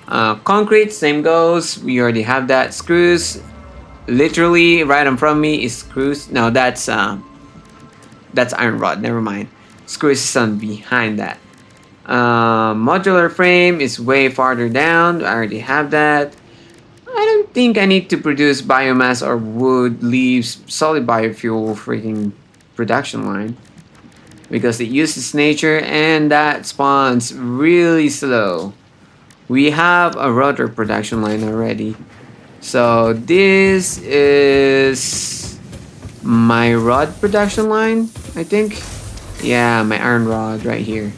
Concrete, same goes. We already have that. Screws, literally right in front of me is screws. No, that's iron rod. Never mind. Screws is on behind that. Modular frame is way farther down. I already have that. I don't think I need to produce biomass or wood, leaves, solid biofuel freaking production line, because it uses nature and that spawns really slow. We have a rotor production line already. So this is my rod production line, I think. Yeah, my iron rod right here.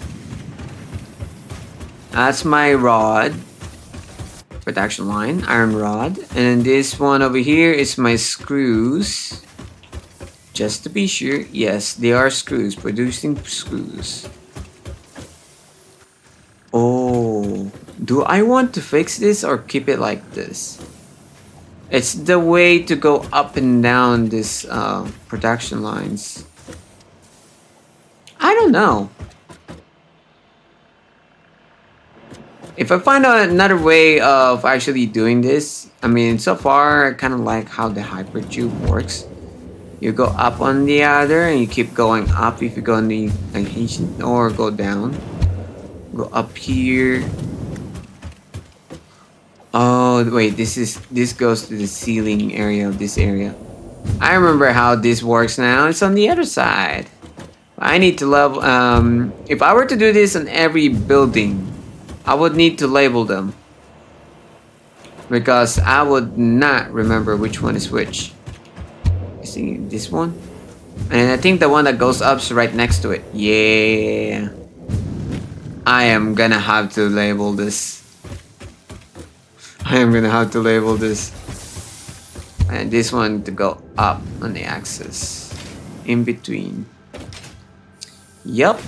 That's my rod production line, iron rod. And this one over here is my screws. Just to be sure, yes, they are screws, producing screws. Oh, do I want to fix this or keep it like this? It's the way to go up and down this production lines. I don't know. If I find another way of actually doing this, I mean, so far I kind of like how the hypertube works. You go up on the other and you keep going up if you go on the adhesion, or go down. Go up here. Oh wait, this goes to the ceiling area of this area. I remember how this works now. It's on the other side. I need to level. If I were to do this on every building, I would need to label them, because I would not remember which one is which. I think this one, and I think the one that goes up is right next to it. Yeah, I am gonna have to label this. I am gonna have to label this, and this one to go up on the axis, in between. Yup,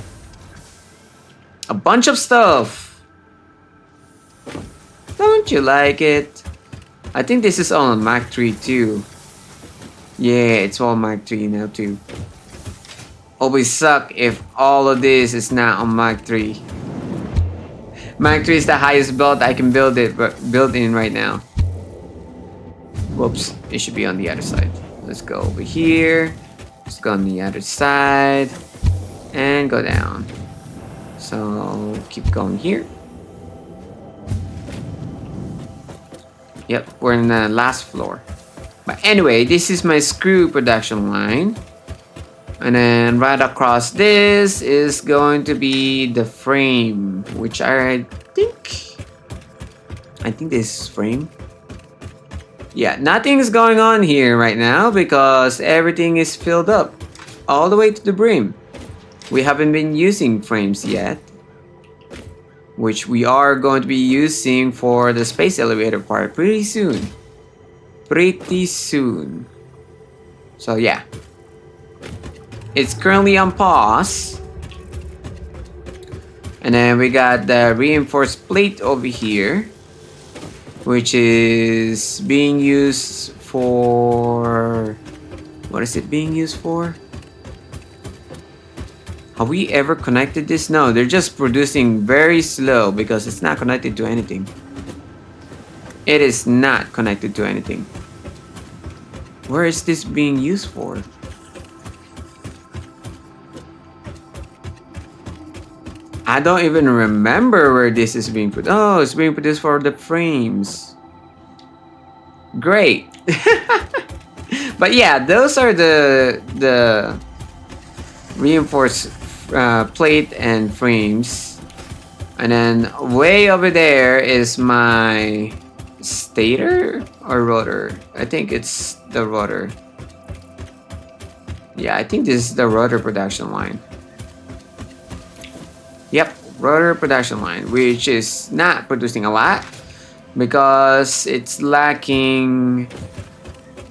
a bunch of stuff. Don't you like it? I think this is all on Mach 3 too. Yeah, it's all Mach 3 now too. Always suck if all of this is not on Mach 3. Mach 3 is the highest build I can build in right now. Whoops, it should be on the other side. Let's go over here. Let's go on the other side. And go down. So keep going here. Yep, we're in the last floor. But anyway, this is my screw production line. And then right across this is going to be the frame, which I think this is frame. Yeah, nothing is going on here right now because everything is filled up all the way to the brim. We haven't been using frames yet, which we are going to be using for the space elevator part pretty soon. Pretty soon. So yeah. It's currently on pause. And then we got the reinforced plate over here, which is being used for... What is it being used for? Have we ever connected this? No, they're just producing very slow because it's not connected to anything. It is not connected to anything. Where is this being used for? I don't even remember where this is being produced. Oh, it's being produced for the frames. Great. But yeah, those are the reinforced plate and frames. And then way over there is my stator or rotor. I think it's the rotor. Yeah, I think this is the rotor production line. Yep, rotor production line, which is not producing a lot because it's lacking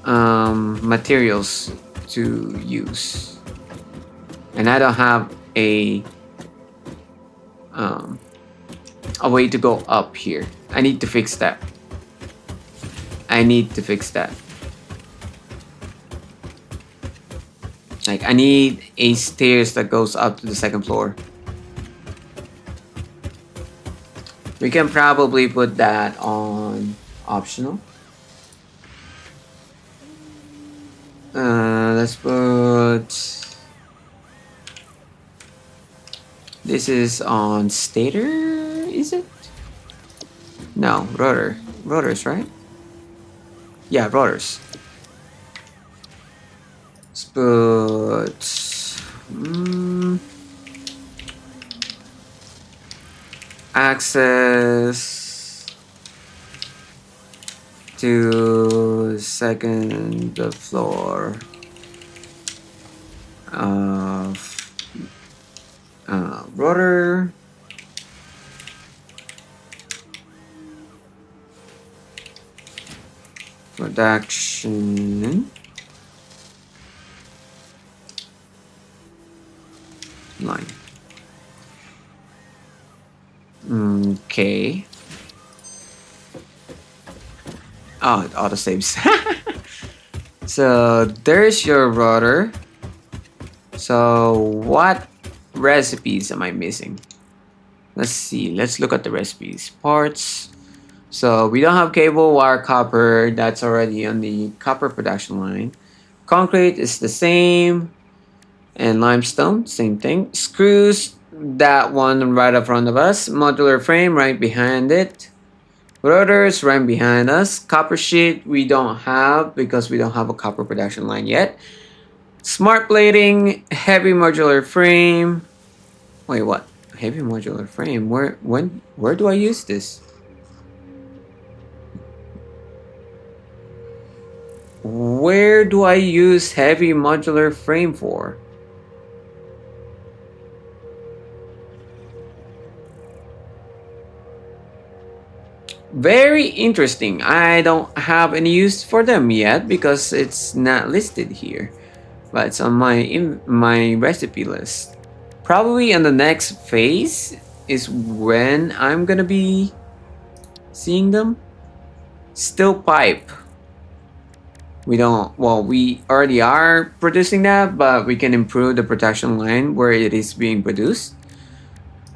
materials to use, and I don't have a way to go up here. I need to fix that. Like, I need a stairs that goes up to the second floor. We can probably put that on optional. Let's put this is on stator, is it? No, rotor. Rotors, right? Yeah, rotors. Let's put access to second floor of rotor. Production line. Okay. Oh, it auto saves. So there's your rotor. So what recipes am I missing? Let's see. Let's look at the recipes. Parts. So we don't have cable, wire, copper. That's already on the copper production line. Concrete is the same. And limestone, same thing. Screws, that one right up front of us. Modular frame right behind it. Rotors right behind us. Copper sheet we don't have because we don't have a copper production line yet. Smart plating, heavy modular frame. Wait, what? Heavy modular frame? Where do I use this? Where do I use heavy modular frame for? Very interesting. I don't have any use for them yet because it's not listed here, but it's on my recipe list. Probably on the next phase is when I'm gonna be seeing them. Steel pipe. We don't. Well, we already are producing that, but we can improve the production line where it is being produced.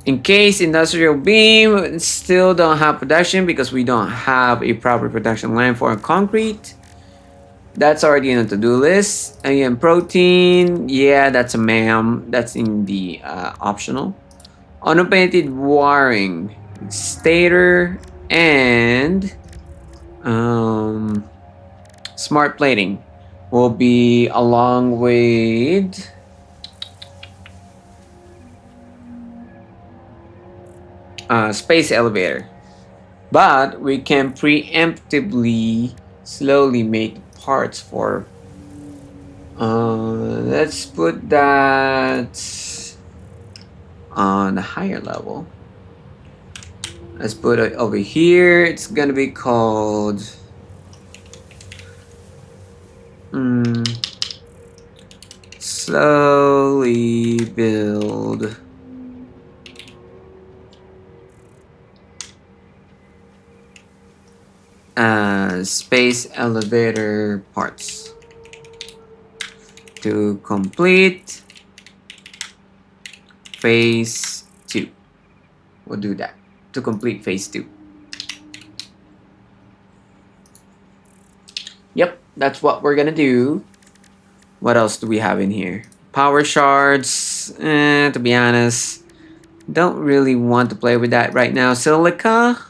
In case industrial beam, still don't have production because we don't have a proper production line for concrete. That's already in the to-do list. Again, protein, yeah, that's a ma'am. That's in the optional. Unopented wiring, stator, and smart plating will be along with space elevator. But we can preemptively slowly make parts for let's put that on a higher level. Let's put it over here. It's gonna be called slowly build space elevator parts to complete phase 2. We'll do that to complete phase 2. Yep, that's what we're gonna do. What else do we have in here? Power shards. To be honest, don't really want to play with that right now. Silica.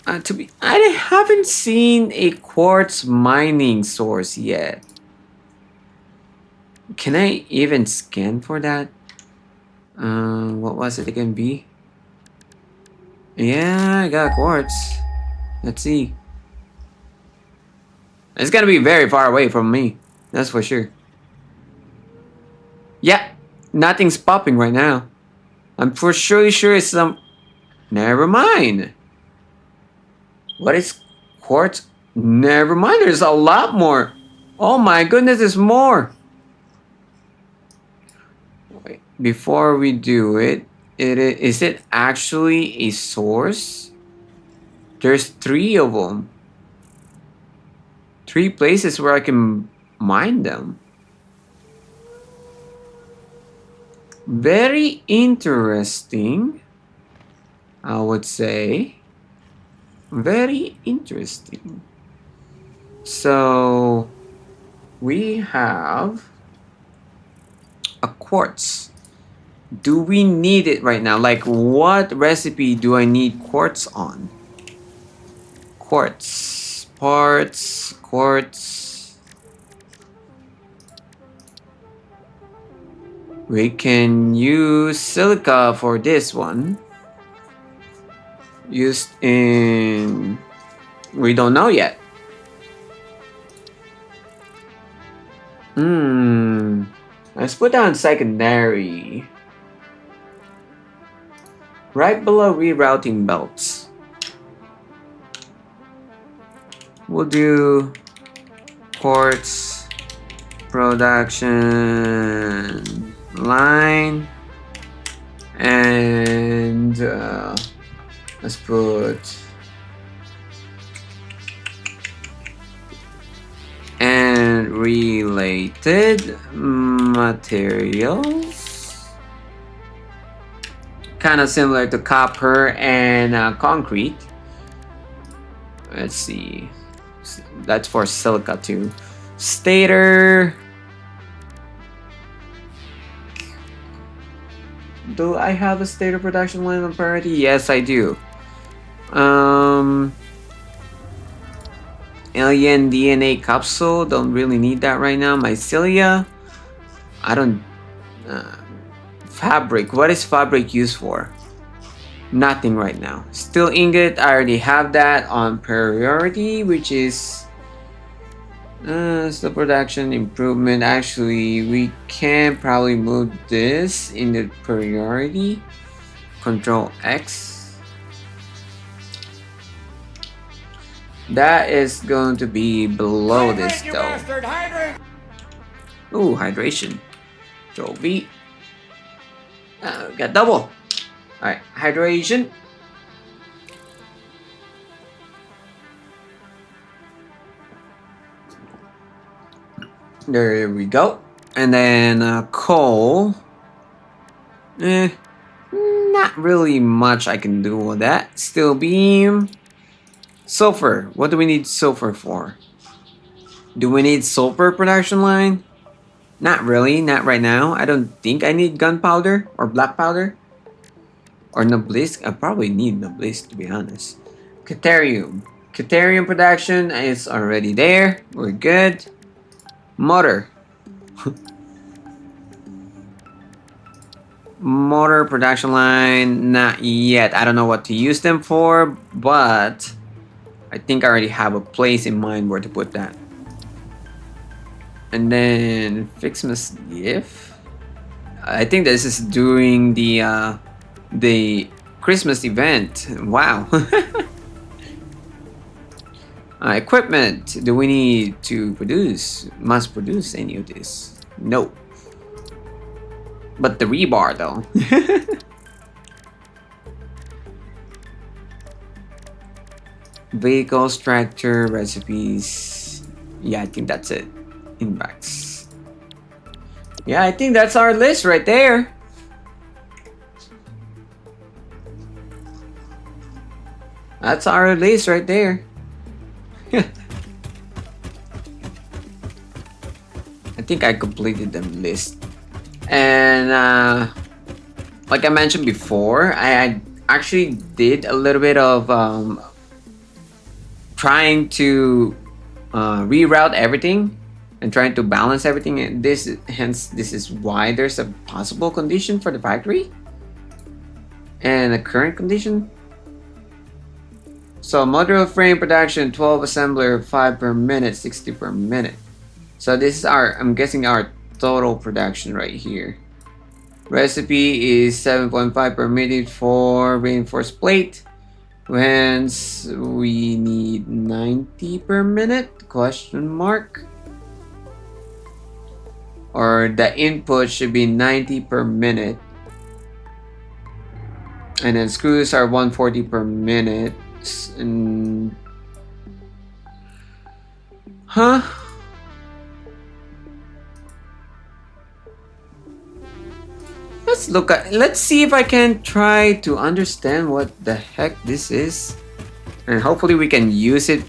I haven't seen a quartz mining source yet. Can I even scan for that? What was it again? B. Yeah, I got quartz. Let's see. It's gonna be very far away from me. That's for sure. Yeah, nothing's popping right now. I'm for sure it's some. Never mind. What is quartz? Never mind. There's a lot more. Oh my goodness, there's more. Wait, before we do it, is it actually a source? There's 3 of them. 3 places where I can mine them. Very interesting, I would say. Very interesting. So we have a quartz. Do we need it right now? Like, what recipe do I need quartz on? Quartz. Parts. Quartz. We can use silica for this one. Used in... We don't know yet. Let's put down secondary. Right below rerouting belts. We'll do quartz production line. And let's put and related materials, kind of similar to copper and concrete. Let's see, that's for silica too. Stator. Do I have a stator production line on priority? Yes, I do. Alien DNA capsule, don't really need that right now. Mycelia, I don't. Fabric, what is fabric used for? Nothing right now. Steel ingot, I already have that on priority, which is steel production improvement. Actually, we can probably move this in the priority. Control X. That is going to be below this though. Ooh, hydration. Control V. Got double. Alright, hydration. There we go. And then coal. Not really much I can do with that. Steel beam. Sulfur. What do we need sulfur for? Do we need sulfur production line? Not really, not right now. I don't think I need gunpowder or black powder. Or Noblisk. I probably need Noblisk to be honest. Caterium. Caterium production is already there. We're good. Motor. Motor production line, not yet. I don't know what to use them for, but I think I already have a place in mind where to put that. And then Fixmas gift. I think this is during the Christmas event. Wow. Equipment. Do we need to produce? Must produce any of this? No. But the rebar though. Vehicles, tractor, recipes. Yeah, I think that's it. Inbox. Yeah, I think that's our list right there. That's our list right there. I think I completed the list. And like I mentioned before, I actually did a little bit of trying to reroute everything and trying to balance everything. And this is why there's a possible condition for the factory and the current condition. So module frame production, 12 assembler, 5 per minute, 60 per minute. So this is our, I'm guessing our total production right here. Recipe is 7.5 per minute for reinforced plate. Hence we need 90 per minute, question mark. Or the input should be 90 per minute. And then screws are 140 per minute. And let's see if I can try to understand what the heck this is. And hopefully we can use it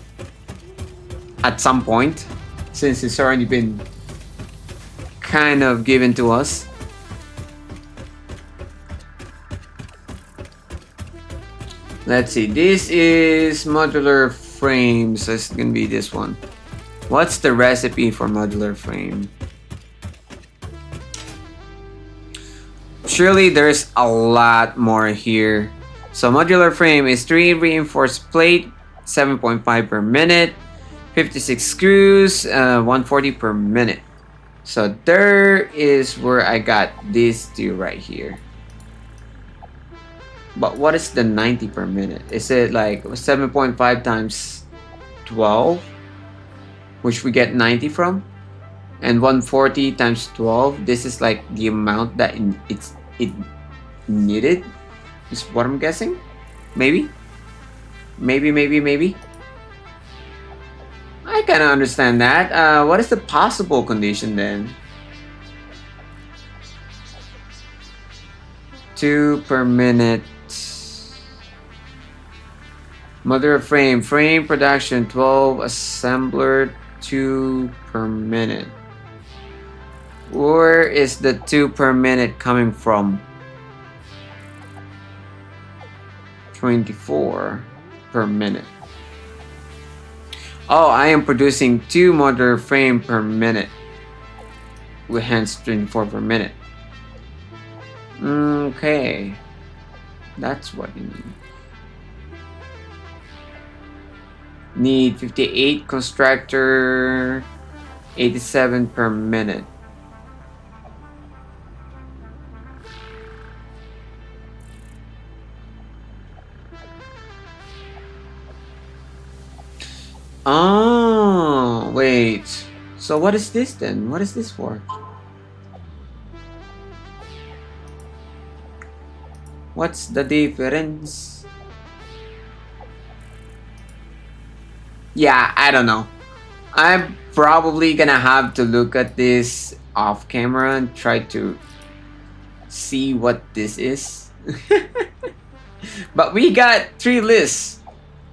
at some point, since it's already been kind of given to us. Let's see, this is modular frame, so it's gonna be this one. What's the recipe for modular frame? Surely there's a lot more here. So modular frame is 3 reinforced plate, 7.5 per minute, 56 screws, 140 per minute. So there is where I got these two right here. But what is the 90 per minute? Is it like 7.5 times 12, which we get 90 from? And 140 times 12, this is like the amount that it needed, is what I'm guessing. Maybe. I kind of understand that. What is the possible condition then? 2 per minute. Mother of frame production 12, assembler 2 per minute. Where is the 2 per minute coming from? 24 per minute. Oh, I am producing 2 modular frame per minute, with hence 24 per minute. Okay, that's what you need. Need 58 constructor, 87 per minute. Oh, wait. So what is this then? What is this for? What's the difference? Yeah, I don't know. I'm probably gonna have to look at this off camera and try to see what this is. But we got 3 lists.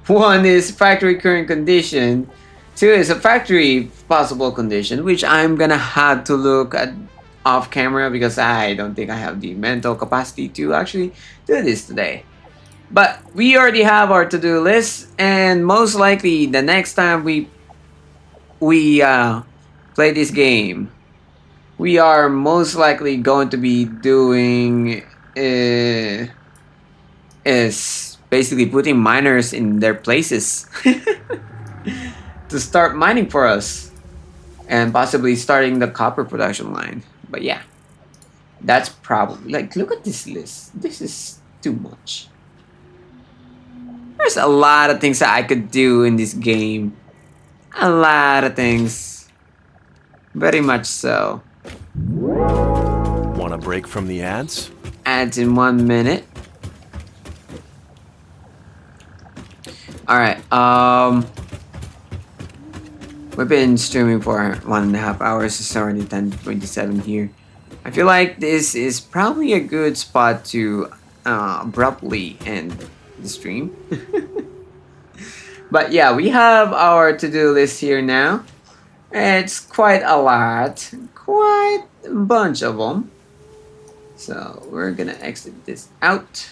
1 is factory current condition. 2 is a factory possible condition, which I'm gonna have to look at off camera because I don't think I have the mental capacity to actually do this today. But we already have our to-do list, and most likely the next time we play this game, we are most likely going to be doing is basically putting miners in their places to start mining for us, and possibly starting the copper production line. But yeah, that's probably, like, look at this list. This is too much. There's a lot of things that I could do in this game. A lot of things. Very much so. Want a break from the ads? Ads in 1 minute. Alright, we've been streaming for 1.5 hours. It's already 10:27 here. I feel like this is probably a good spot to abruptly end the stream. But yeah, we have our to-do list here now. It's quite a lot, quite a bunch of them. So we're gonna exit this out,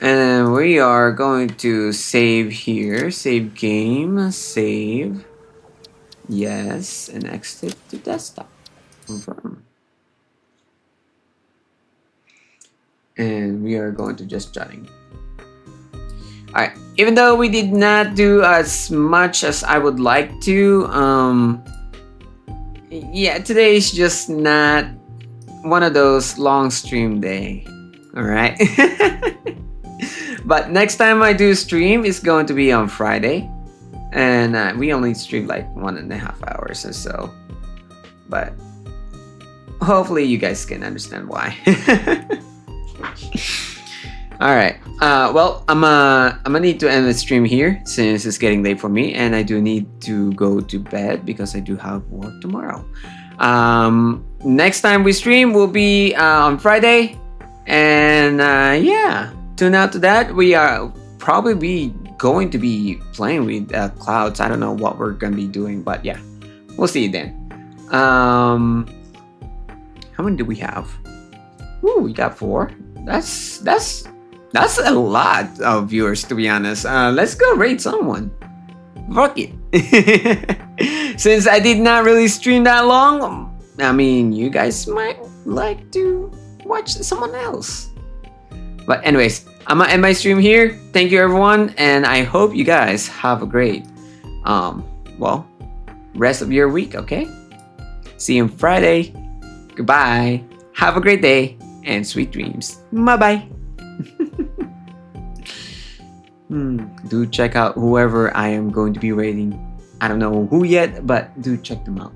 and we are going to save here. Save game, save, yes, and exit to desktop. Confirm. And we are going to just jotting. Alright, even though we did not do as much as I would like to, yeah, today is just not one of those long stream day. Alright. But next time I do stream is going to be on Friday, and we only stream like 1.5 hours or so. But hopefully you guys can understand why. All right. Well, I'm gonna need to end the stream here since it's getting late for me, and I do need to go to bed because I do have work tomorrow. Next time we stream will be on Friday, and yeah, tune out to that. We are probably be going to be playing with clouds. I don't know what we're gonna be doing, but yeah, we'll see then. How many do we have? Ooh, we got 4. That's a lot of viewers, to be honest. Let's go rate someone. Fuck it. Since I did not really stream that long, I mean, you guys might like to watch someone else. But anyways, I'm gonna end my stream here. Thank you, everyone, and I hope you guys have a great, well, rest of your week. Okay. See you on Friday. Goodbye. Have a great day and sweet dreams. Bye bye. Do check out whoever I am going to be rating. I don't know who yet, but do check them out.